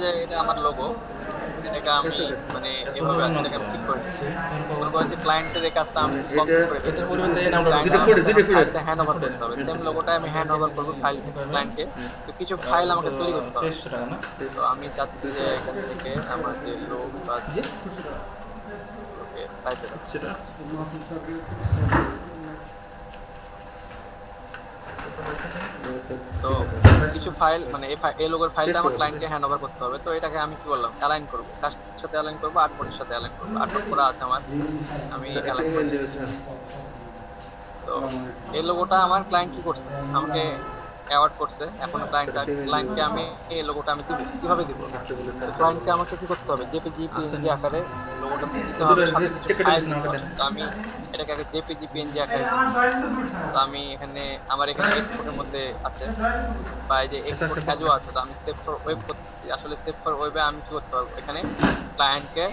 যে এটা আমার লোগো, এটাকে আমি মানে এভাবে আছে, এটাকে আমি ঠিক করে দিচ্ছি। মনে করেন যে ক্লায়েন্টের এই কাজটা আমি যদি কমপ্লিট করে দিই, এটার পরিমাণ দিয়ে নামটা ক্লায়েন্ট দুইটা আমার ফুটে কাছে দুইটা এখন ফুটে ফাইলটা হ্যান্ড ওভার করতে হবে, সেম লোগোটা আমি হ্যান্ড ওভার করবো ফাইল ক্লায়েন্টকে। তো কিছু ফাইল আমাকে তৈরি করতে হবে। 2300 টাকা না তো আমি চাচ্ছি যে এখান থেকে আমার যে লোগো আছে ওকে সাইডে রাখি। সেটা তো কিছু ফাইল মানে এই লোগোর ফাইলটা আমার ক্লায়েন্টকে হ্যান্ড ওভার করতে হবে। তো এটাকে আমি কি করলাম, অ্যালাইন করবো, কার সাথে অ্যালাইন করবো, আর্টবোর্ডের সাথে অ্যালাইন করবো। আর্টবোর্ড করা আছে আমার, আমি অ্যালাইন করে দিচ্ছি। তো এই লোগোটা আমার ক্লায়েন্ট কি করছে, আমাকে অ্যাওয়ার্ড করছে। এখন ক্লায়েন্টকে আমি এই লোগোটা আমি দিব, কিভাবে দিব? তো ক্লায়েন্টকে আমাকে কি করতে হবে, জেপিজি পিএনজি আকারে লোগোটা দিতে হবে, সাথে কিছু চেক ফাইল করে দিতে নাও হবে। তো আমি এটাকে আগে জেপিজি পিএনজি আকারে দিব। তো আমি এখানে আমার এখানে এক্সপোর্টের মধ্যে আছে বা এই যে এক্সপোর্ট অ্যাজও আছে। তো আমি সেভ ফর ওয়েব করতেছি। আসলে সেভ ফর ওয়েবে আমি কি করতে পারবো, এখানে ক্লায়েন্টকে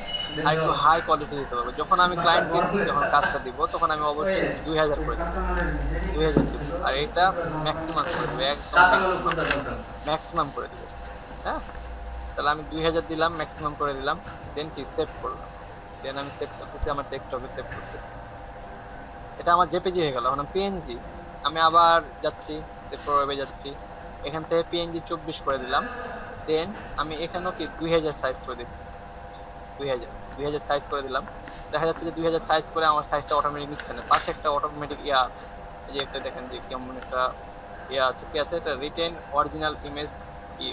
আরেকটু হাই কোয়ালিটি দিতে পারবো। যখন আমি ক্লায়েন্টকে যখন কাজটা দিব, তখন আমি অবশ্যই 2000 করে দিব, 2000 দিব। আর এটা ম্যাক্সিমাম করে দেবো, একদম ম্যাক্সিমাম ম্যাক্সিমাম করে দিব। হ্যাঁ, তাহলে আমি 2000 দিলাম, ম্যাক্সিমাম করে দিলাম। দেন কি সেভ করলাম। দেন আমি সেভ করতেছি, আমার ডেস্কটপে সেভ করতেছি। এটা আমার জেপিজি হয়ে গেল। এখন পিএনজি আমি আবার যাচ্ছি, সেভ ওয়েবে যাচ্ছি, এখান থেকে পিএনজি 24 করে দিলাম। দেন আমি এখানেও কি 2000 সাইজ করে দিচ্ছি, 2000 সাইজ করে দিলাম। দেখা যাচ্ছে যে 2000 সাইজ করে আমার সাইজটা অটোমেটিক নিচ্ছে না, পাশে একটা অটোমেটিক ইয়া আছে। এই যে একটা দেখেন যে কেমন একটা ইয়া আছে, কি আছে, এটা রিটেন অরিজিনাল ইমেজ কি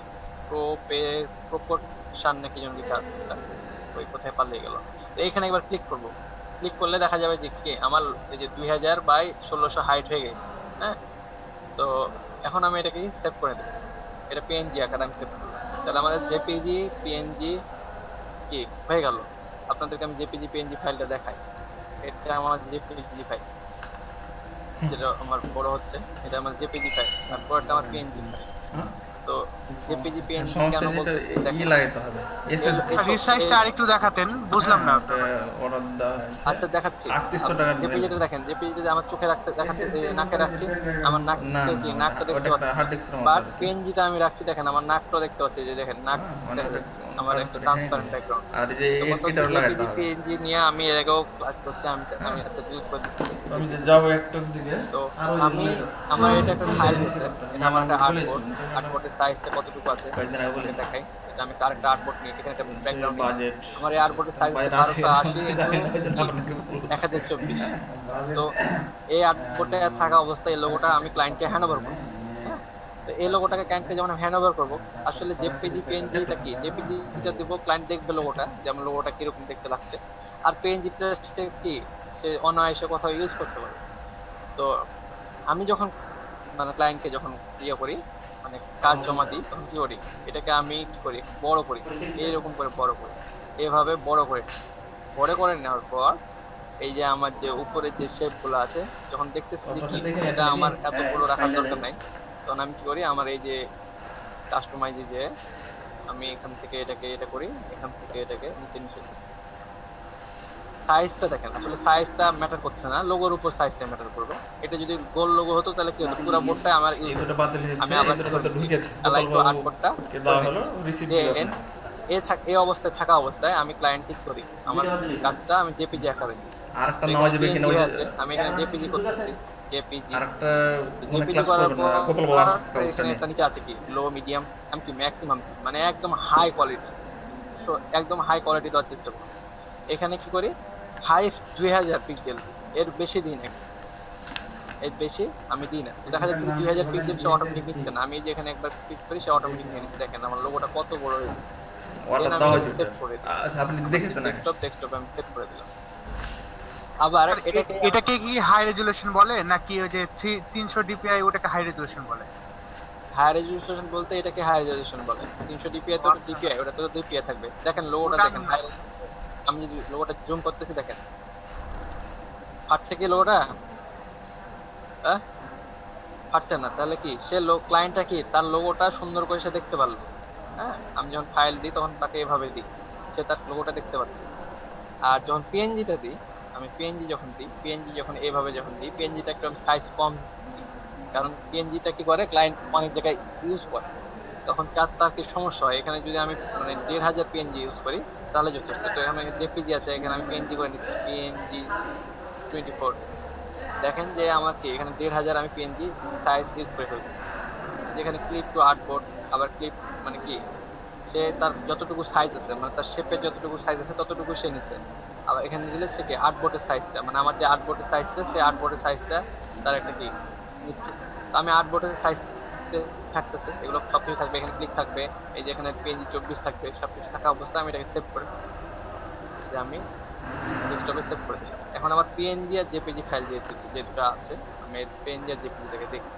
প্রপোর্শন নাকি যেন লেখা আছে, এটা ওই কোথায় পালিয়ে গেল। তো এইখানে একবার ক্লিক করব। ক্লিক করলে দেখা যাবে যে কি আমার এই যে 2000/1600 হাইট হয়ে গেছে। হ্যাঁ, তো এখন আমি এটাকে সেভ করে দেবো। এটা পিএনজি আকারে আমি সেভ করলাম। তাহলে আমাদের জেপিজি পিএনজি কি হয়ে গেল। আপনাদেরকে আমি জেপিজি পিএনজি ফাইলটা দেখাই। এটা আমার জেপিজি ফাইল, যেটা আমার বড় হচ্ছে, এটা আমার জেপিজি ফাইল, তারপরটা আমার পিএনজি ফাইল। তো জেপিজি পিএনজি সমস্যা কেন যেটা বলতেছি ই দেখেন, লাগাইতে হবে এসএস রিসাইজটা আরেকটু দেখাতেন, বুঝলাম না ব্যাপারটা। অর্ডার দেওয়া হয়েছে আচ্ছা দেখাচ্ছি। 3800 টাকা জেপিজিটা দেখেন, জেপিজিটা আমার চোখে রাখতে দেখাচ্ছে, নাকে রাখছি, আমার না নাকটা না কি, নাকটা ওটা দেখতে একটা পাচ্ছি। হার্ড ডিস্কের মতো বাট আর কি পিএনজিটা আমি রাখছি, দেখেন আমার নাকটা দেখতে পাচ্ছি, যে দেখেন নাক অনেক দেখা যাচ্ছে, আমার একটা ট্রান্সপারেন্ট হ্যাঁ ট্রান্সপারেন্ট ব্যাকগ্রাউন্ড। আর এই যে তো কথা হচ্ছে এটাও লাগাইতে জেপিজি হবে পিএনজি নিয়ে আমি এর আগেও ক্লাস করছি, আমি আমি আচ্ছা ডিলিট করে দিচ্ছি। আমি যে যাবো একটার দিকে তো আর ওই আমি যে আমার এটা একটা ফাইল দেখছি দিচ্ছে, একটা এটা না আমার না একটা বলেছি আর্টবোর্ড। আর্টবোর্ডের সাইজটা কতটুকু আছে কয়েকদিন আগে আপনাকে বলেছি দেখাই। এটা আমি আরেকটা আর্টবোর্ড নিয়ে এখানে একটা ব্যাকগ্রাউন্ড নিলাম। বাজেট আমার এই আর্টবোর্ডের সাইজ হচ্ছে বাইরে আছে 1280 জানি ইন্টু না ওই জন্য কি আপনাকে বললাম 1024। তো এই আর্টবোর্ডে থাকা অবস্থায় এই লোগোটা আমি ক্লায়েন্টকে হ্যান্ড ওভার করবো। হ্যাঁ, তো এই লোগোটাকে ক্লায়েন্টকে যখন হ্যান্ড ওভার করবো, আসলে জেপিজি পিএনজিটা কি, জেপিজিটা দিব, ক্লায়েন্ট দেখবে লোগোটা, যেমন লোগোটা কিরকম দেখতে লাগছে। আর পিএনজিটা সে কি, সে অনায়াসে কোথাও ইউজ করতে পারে। তো আমি যখন মানে ক্লায়েন্টকে যখন ইয়ে করি, মানে কাজ জমা দিই, তখন কি করি, এটাকে আমি কি করি, বড় করি, এইরকম করে বড় করি, এভাবে বড় করে নিই। বড় করে নেওয়ার পর এই যে আমার যে উপরে যে শেপ গুলো আছে, যখন দেখতেছি যে অফারটা কি দেখে এটা আসলে কি আমার এতগুলো রাখার দরকার ফাইনালে নাই, তখন আমি কি করি, আমার এই যে কাস্টমাইজে যে আমি এখান থেকে এটাকে এটা করি, এখান থেকে এটাকে নিচে নিচে করি। সাইজটা দেখেন, আসলে সাইজটা ম্যাটার করছে না, লোগোর উপর সাইজটা ম্যাটার করবে। এটা যদি গোল লোগো হতো তাহলে কি হতো, পুরো বোর্ডটা আমার ইউজ এই হতো। দুটো বাতিল আমি হয়েছে এই আবার দুটো কি করে কত দিচ্ছি, ঢুকেছে অ্যালাইন গোপাল টু আর্টবোর্ডটা কে করে দেওয়া হলো নিচ্ছি। রিসিভ দিল দেন এই অবস্থায় থাকা অবস্থায় আমি ক্লায়েন্ট ঠিক করি, আমার কাজটা আমি জেপিজি আকারে দিই। আরেকটা তো নেওয়া এখানে যাবে কিনা পিএনজি ওই যে আছে, আমি এখানে জেপিজি করতেছি, জেপিজি। আরেকটা মানে জেপিজি ক্লাস করার করবেন না গোপাল পর বাবা কাগজটা এখানে নিয়ে একটা নিচে আছে কি, লো মিডিয়াম, আমি কি ম্যাক্সিমাম, মানে একদম হাই কোয়ালিটি, একদম হাই কোয়ালিটি দেওয়ার চেষ্টা করি। এখানে কি করি, হাইস্ট 2000 পিক্সেল, এর বেশি দিই না, এর বেশি আমি দিই না। তো দেখা যাচ্ছে যে 2000 পিক্সেল সে অটোমেটিক নিচ্ছে না, আমি যে এখানে একবার ক্লিক করি, সে অটোমেটিক নিয়ে নিচ্ছে। দেখেন আমার লোগোটা কত বড় হয়েছে। দেন অর্ডার আমি দেওয়া এটাকে হয়েছে সেভ করে দিই, আচ্ছা আপনি আমার যে দেখেছেন নাকি ডেস্কটপে আমি সেভ করে দিলাম। আবার এটাকে এটাকে কি হাই রেজুলেশন বলে, নাকি ওই যে 300 DPI ওটাকে হাই রেজুলেশন বলে? হাই রেজলিউশন বলতে এটাকে হাই রেজলিউশন বলে। 300 ডিপিআই তো আচ্ছা, ডিপিআই, ওটা তো ডিপিআই থাকবে। দেখেন লোগোটা ওটা দেখেন, হাই, আমি যদি লোগোটা জুম করতেছি দেখেন, ফাটছে কি লোগোটা? হ্যাঁ, ফাটছে না, তাহলে কি সে ক্লায়েন্টটা কি তার লোগোটা সুন্দর করে সে দেখতে পারলো। হ্যাঁ, আমি যখন ফাইল দিই তখন তাকে এভাবে দিই, সে তার লোগোটা দেখতে পাচ্ছে। আর যখন পিএনজিটা দিই, আমি পিএনজি যখন দিই, পিএনজি যখন এভাবে যখন দিই, পিএনজিটা একটু সাইজ কম দিই, কারণ পিএনজিটা কি করে, ক্লায়েন্ট অনেক জায়গায় ইউজ করে। তো তখন চারটা কি সমস্যা হয়, এখানে যদি আমি মানে 1,500 পিএনজি ইউজ করি তাহলে যথেষ্ট। তো এখানে জেপিজি আছে, এখানে আমি পিএনজি করে নিচ্ছি, পিএনজি 24। দেখেন যে আমার কি এখানে 1,500 আমি পিএনজি সাইজ ইউজ করে ফেলছি। যেখানে ক্লিপ টু আর্টবোর্ড, আবার ক্লিপ মানে কি সে তার যতটুকু সাইজ আছে মানে তার শেপের যতটুকু সাইজ আছে ততটুকু সে নিছে। আবার এখানে দিলে সে কি আর্টবোর্ডের সাইজটা মানে আমার যে আর্টবোর্ডের সাইজটা সে আর্টবোর্ডের সাইজটা তার একটা কি নিচ্ছে। তো আমি আর্টবোর্ডের সাইজ থাকতেছে, এগুলো সবকিছু থাকবে, এখানে ক্লিক থাকবে, এই যে এখানে পেজি 24 থাকবে, সবকিছু থাকা অবস্থায় আমি এটাকে সেভ করে দিই। যে আমি ডেস্কটপে সেভ করে দিলাম। এখন আমার পিএনজি আর জেপিজি ফাইল যে দুটো আছে, আমি পিএনজি আর জেপিজি থেকে দেখি।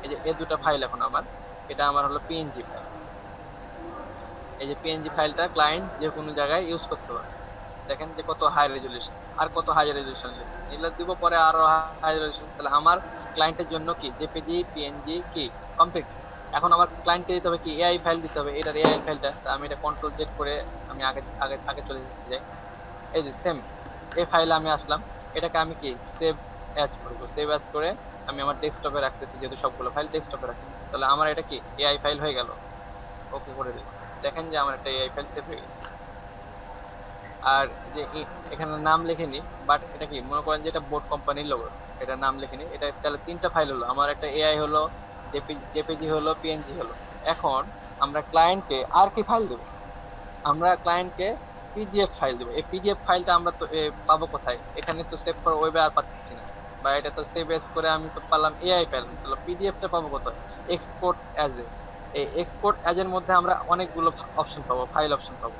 এই যে এই দুটো ফাইল এখন আমার, এটা আমার হলো পিএনজি ফাইল। এই যে পিএনজি ফাইলটা ক্লায়েন্ট যে কোনো জায়গায় ইউজ করতে পারে। দেখেন যে কত হাই রেজলিউশন, আর কত হাই রেজলিউশন এগুলো দিব পরে আরো হাই রেজলিউশন। তাহলে আমার ক্লায়েন্টের জন্য কি জেপিজি পিএনজি কি কমপ্লিট। এখন আমার ক্লায়েন্টকে দিতে হবে কি এআই ফাইল দিতে হবে, এটার এআই ফাইলটা। আমি এটা কন্ট্রোল জেড করে আমি আগে আগে আগে চলে যাই। এই যে সেম এই ফাইলে আমি আসলাম, এটাকে আমি কি সেভ অ্যাজ করবো। সেভ অ্যাজ করে আমি আমার ডেস্কটপে রাখতেছি, যেহেতু সবগুলো ফাইল ডেস্কটপে রাখতেছি। তাহলে আমার এটা কি এআই ফাইল হয়ে গেল। ওকে করে দিই, দেখেন যে আমার একটা এআই ফাইল সেভ হয়ে গেছে। আর যে এখানে নাম লিখিনি, বাট এটা কি মনে করেন যে এটা বোট কোম্পানির লোগো, এটা নাম লিখিনি। এটা তাহলে তিনটা ফাইল হলো আমার, একটা এআই হলো, জেপিজি হলো, পিএনজি হলো। এখন আমরা ক্লায়েন্টকে আর কি ফাইল দেবো? আমরা ক্লায়েন্টকে পিডিএফ ফাইল দেবো। এই পিডিএফ ফাইলটা আমরা তো পাবো কোথায়? এখানে তো সেভ ফর ওয়েবে আর পাচ্ছি না, বা এটা তো সেভ এস করে আমি তো পারলাম এআই ফাইল। তাহলে পিডিএফটা পাবো কোথায়? Export as a. এই এক্সপোর্ট অ্যাজ এর মধ্যে আমরা অনেকগুলো অপশন পাবো, ফাইল অপশন পাবো।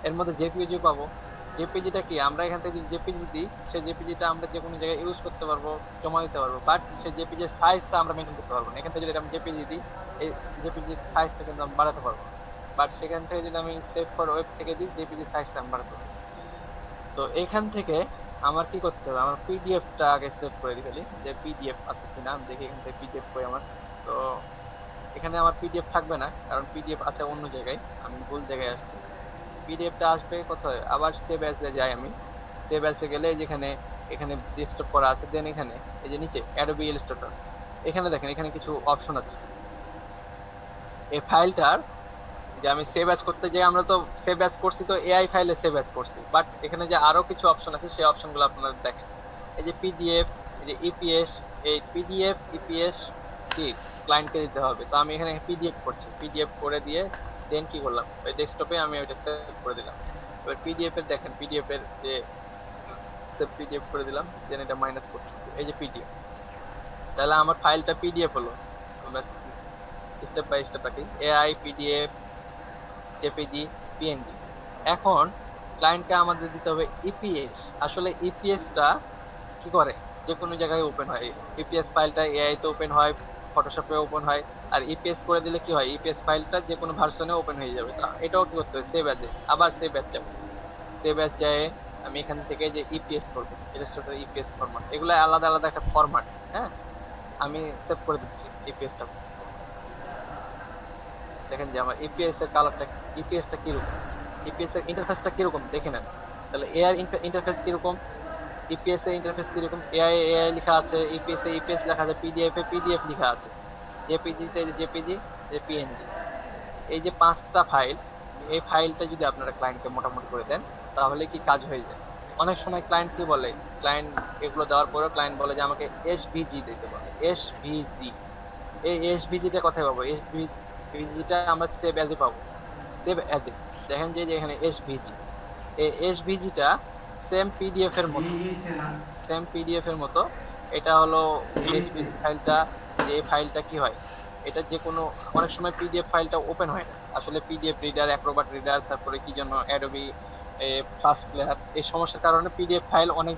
এর মধ্যে জেপিজি পাবো। জেপিজিটা কি আমরা এখান থেকে যদি জেপিজি দিই, সেই জেপিজিটা আমরা যে কোনো জায়গায় ইউজ করতে পারবো, জমা দিতে পারবো, বাট সেই জেপিজির সাইজটা আমরা মেনটেন করতে পারবো না। এখান থেকে যদি আমি জেপিজি দিই, এই জেপিজির সাইজটা কিন্তু আমি বাড়াতে পারবো, বাট সেখান থেকে যদি আমি সেভ ফর ওয়েব থেকে দিই, জেপিজি সাইজটা আমি বাড়াতে পারবো। তো এখান থেকে আমার কি করতে হবে? আমার পিডিএফটা আগে সেভ করে দিই ফেলি, যে পিডিএফ আছে কিনা আমি দেখি এখান থেকে পিডিএফ কই আমার। তো এখানে আমার পিডিএফ থাকবে না, কারণ পিডিএফ আছে অন্য জায়গায়, আমি ভুল জায়গায় আসছি। পিডিএফটা আসবে কোথায়? আবার সেভ অ্যাজে যাই আমি। সেভ অ্যাজে গেলে যেখানে এখানে ডেস্কটপ করা আছে, দেন এখানে এই যে নিচে অ্যাডোবি ইলাস্ট্রেটর, এখানে দেখেন এখানে কিছু অপশন আছে। এই ফাইলটার যে আমি সেভ অ্যাজ করতে যাই, আমরা তো সেভ অ্যাজ করছি তো এআই ফাইলে সেভ অ্যাজ করছি, বাট এখানে যে আরো কিছু অপশন আছে সেই অপশনগুলো আপনারা দেখেন। এই যে পিডিএফ, এই যে ইপিএস, এই পিডিএফ ইপিএস কি ক্লায়েন্টকে দিতে হবে। তো আমি এখানে পিডিএফ করছি, পিডিএফ করে দিয়ে দেন কি করলাম, ওই ডেস্কটপে আমি ওইটা সেভ করে দিলাম। এবার পিডিএফ এর দেখেন, পিডিএফ এর যে সেভ পিডিএফ করে দিলাম, দেন এটা মাইনাস করছি, এই যে পিডিএফ। তাহলে আমার ফাইলটা পিডিএফ হলো। আমরা স্টেপ বাই স্টেপ রাখি, এআই, পিডিএফ, জেপিজি, পিএনজি। এখন ক্লায়েন্টকে আমাদের দিতে হবে ইপিএস। আসলে ইপিএসটা কি করে? যে কোনো জায়গায় ওপেন হয় ইপিএস ফাইলটা, এআই তে ওপেন হয়, ফটোশপে ওপেন হয়। আর ইপিএস করে দিলে কি হয়? ইপিএস ফাইলটা যে কোনো ভার্সনে ওপেন হয়ে যাবে। তা এটাও কি করতে হবে? সেভ অ্যাজে, আবার সেভ অ্যাজ যাবে। সেভ অ্যাজ যায় আমি এখান থেকে যে ইপিএস করবো, ইলাস্ট্রেটর ইপিএস ফরম্যাট, এগুলো আলাদা আলাদা একটা ফরম্যাট। হ্যাঁ, আমি সেভ করে দিচ্ছি ইপিএসটা। দেখেন যে আমার ইপিএস এর কালারটা, ইপিএসটা কিরকম, ইপিএস এর ইন্টারফেসটা কিরকম দেখে নেন। তাহলে এআই ইন্টারফেস কিরকম, ইপিএস এর ইন্টারফেস কিরকম, এআই এআই লেখা আছে, ইপিএস এ ইপিএস লেখা আছে, পিডিএফ এ পিডিএফ লেখা আছে, জেপিজি তে জেপিজি, যে পিএনজি। এই যে পাঁচটা ফাইল, এই ফাইলটা যদি আপনারা ক্লায়েন্টকে মোটামুটি করে দেন তাহলে কি কাজ হয়ে যায়। অনেক সময় ক্লায়েন্ট কি বলে, ক্লায়েন্ট এগুলো দেওয়ার পরেও ক্লায়েন্ট বলে যে আমাকে এসভিজি দিতে বলে, এসভিজি। এই এসভিজিটা কোথায় পাবো? এসভিজিটা আমরা সেভ অ্যাজে পাবো, সেভ অ্যাজে। দেখেন যে এখানে এসভিজি, এই এসভিজিটা সেম পিডিএফ এর মতো, সেম পিডিএফ এর মতো। এটা হলো এসভিজি ফাইলটা। যে এই ফাইলটা কি হয়, এটা যে কোনো অনেক সময় পিডিএফ ফাইলটা ওপেন হয় না। আসলে পিডিএফ রিডার, অ্যাক্রোবাট রিডার, তারপরে কি জন্য অ্যাডোবি ফাস্ট প্লেয়ার, এই সমস্যার কারণে পিডিএফ ফাইল অনেক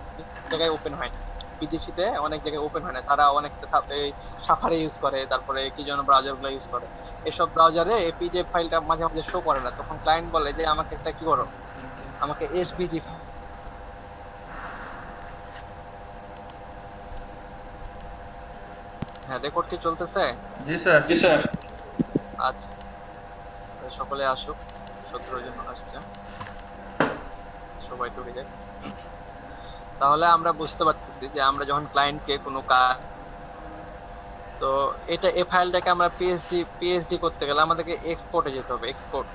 জায়গায় ওপেন হয় না। বিদেশিতে অনেক জায়গায় ওপেন হয় না, তারা অনেক সাফারি ইউজ করে, তারপরে কি জন্য ব্রাউজারগুলো ইউজ করে। এসব ব্রাউজারে এই পিডিএফ ফাইলটা মাঝে মাঝে শো করে না, তখন ক্লায়েন্ট বলে যে আমাকে একটা কি করো, আমাকে এসভিজি। হ্যাঁ, রেকর্ড কি চলতেছে? জি স্যার। জি স্যার। আচ্ছা, সকলে আসুক, 17 জন আসছে, সবাই ঢুকে যায়। তাহলে আমরা বুঝতে পারতেছি যে আমরা যখন ক্লায়েন্টকে কোনো কাজ তো এটা এই ফাইলটাকে আমরা পিএইচডি করতে গেলে আমাদেরকে এক্সপোর্টে যেতে হবে।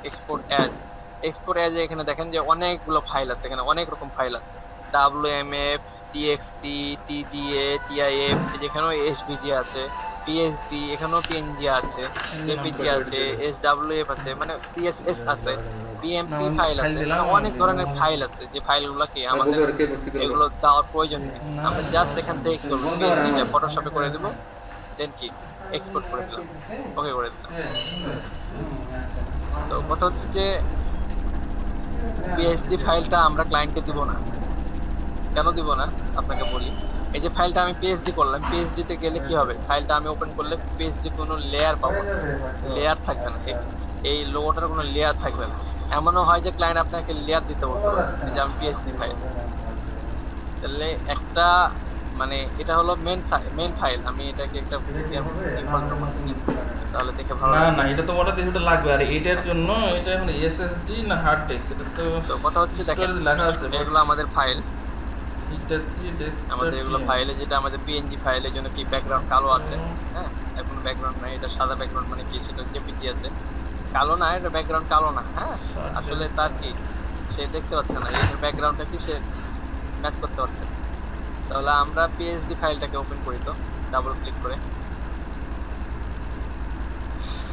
এক্সপোর্ট অ্যাজ এখানে দেখেন যে অনেকগুলো ফাইল আছে, এখানে অনেক রকম ফাইল আছে, ডাব্লিউএমএফ, টিএক্সটি, টিজিএ, টিআইএফ, যেখানেও এসভিজি আছে, পিএইচডি, এখানেও পিএনজি আছে, জেপিজি আছে, এসডব্লিউএফ আছে, মানে সিএসএস আছে, বিএমপি ফাইল আছে, মানে অনেক ধরনের ফাইল আছে যে ফাইলগুলো কি আমাদের এগুলো দেওয়ার প্রয়োজন নেই। আমরা জাস্ট এখান থেকে কি করবো, পিএইচডিটা ফটোশপে করে দেবো, দেন কি এক্সপোর্ট করে দিলাম, ওকে করে দিলাম। তো কথা হচ্ছে যে পিএইচডি ফাইলটা আমরা ক্লায়েন্টকে দিব না। কেন দিব না আপনাকে বলি। এই যে ফাইলটা আমি পিএইচডি করলাম, পিএইচডি তে গেলে কি হবে, ফাইলটা আমি ওপেন করলে পিএইচডি কোনো লেয়ার পাবো না, লেয়ার থাকবে না, এই লোগোটার কোনো লেয়ার থাকবে না। এমনও হয় যে ক্লায়েন্ট আপনাকে লেয়ার দিতে বলতে পারে যে আমি পিএইচডি ফাইল, তাহলে একটা মানে এটা হলো মেন ফাইল, আমি এটাকে একটা তাহলে দেখে ভালো না লাগবে। না, এটা তো বলে কিছুটা লাগবে। আর এটার জন্য এটা এখন এসএসডি না হার্ড ডিস্ক, এটা তো তো কথা হচ্ছে দেখেন storage লেখা আছে। এগুলো আমাদের ফাইল, হিটাচি আমাদের এগুলো ডেস্কটপ ফাইলে, যেটা আমাদের পিএনজি ফাইলের জন্য কি ব্যাকগ্রাউন্ড কালো আছে, হ্যাঁ এখন ব্যাকগ্রাউন্ড নাই, এটা সাদা ব্যাকগ্রাউন্ড, মানে কি সেটা জেপিজি আছে, কালো না, এটা ব্যাকগ্রাউন্ড কালো না, হ্যাঁ আসলে তার কি সে দেখতে পাচ্ছে না এই ব্যাকগ্রাউন্ডটা কি সে ম্যাচ করতে পারছে না। তাহলে আমরা পিএইচডি ফাইলটাকে ওপেন করি, তো ডাবল ক্লিক করে,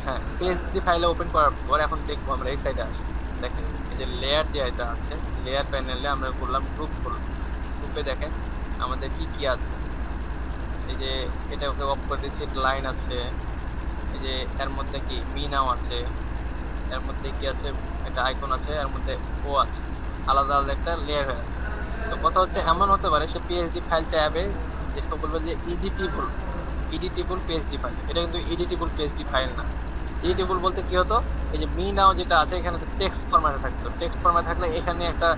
হ্যাঁ পিএইচডি ফাইলে ওপেন করার পর এখন দেখবো আমরা এই সাইডে আসি, দেখেন এই যে লেয়ার যে এটা আছে, লেয়ার প্যানেলে আমরা করলাম গ্রুপ করলাম, গ্রুপে দেখেন আমাদের কি কি আছে, এই যে এটা ওকে অফ করে দিচ্ছি, লাইন আছে, এই যে এর মধ্যে কি মি নাও আছে, এর মধ্যে কি আছে একটা আইকন আছে, এর মধ্যে ও আছে, আলাদা আলাদা একটা লেয়ার হয়ে আছে। তো কথা হচ্ছে এমন হতে পারে সে পিএইচডি ফাইল চাইবে, যেটা বলবে যে এডিটেবল পিএইচডি ফাইল, এটা কিন্তু এডিটেবল পিএইচডি ফাইল না। এডিটেবল বলতে কি হতো, এই যে মি নাও যেটা আছে এখানে টেক্সট ফরম্যাটে থাকতো, টেক্সট ফরম্যাট থাকলে এখানে একটা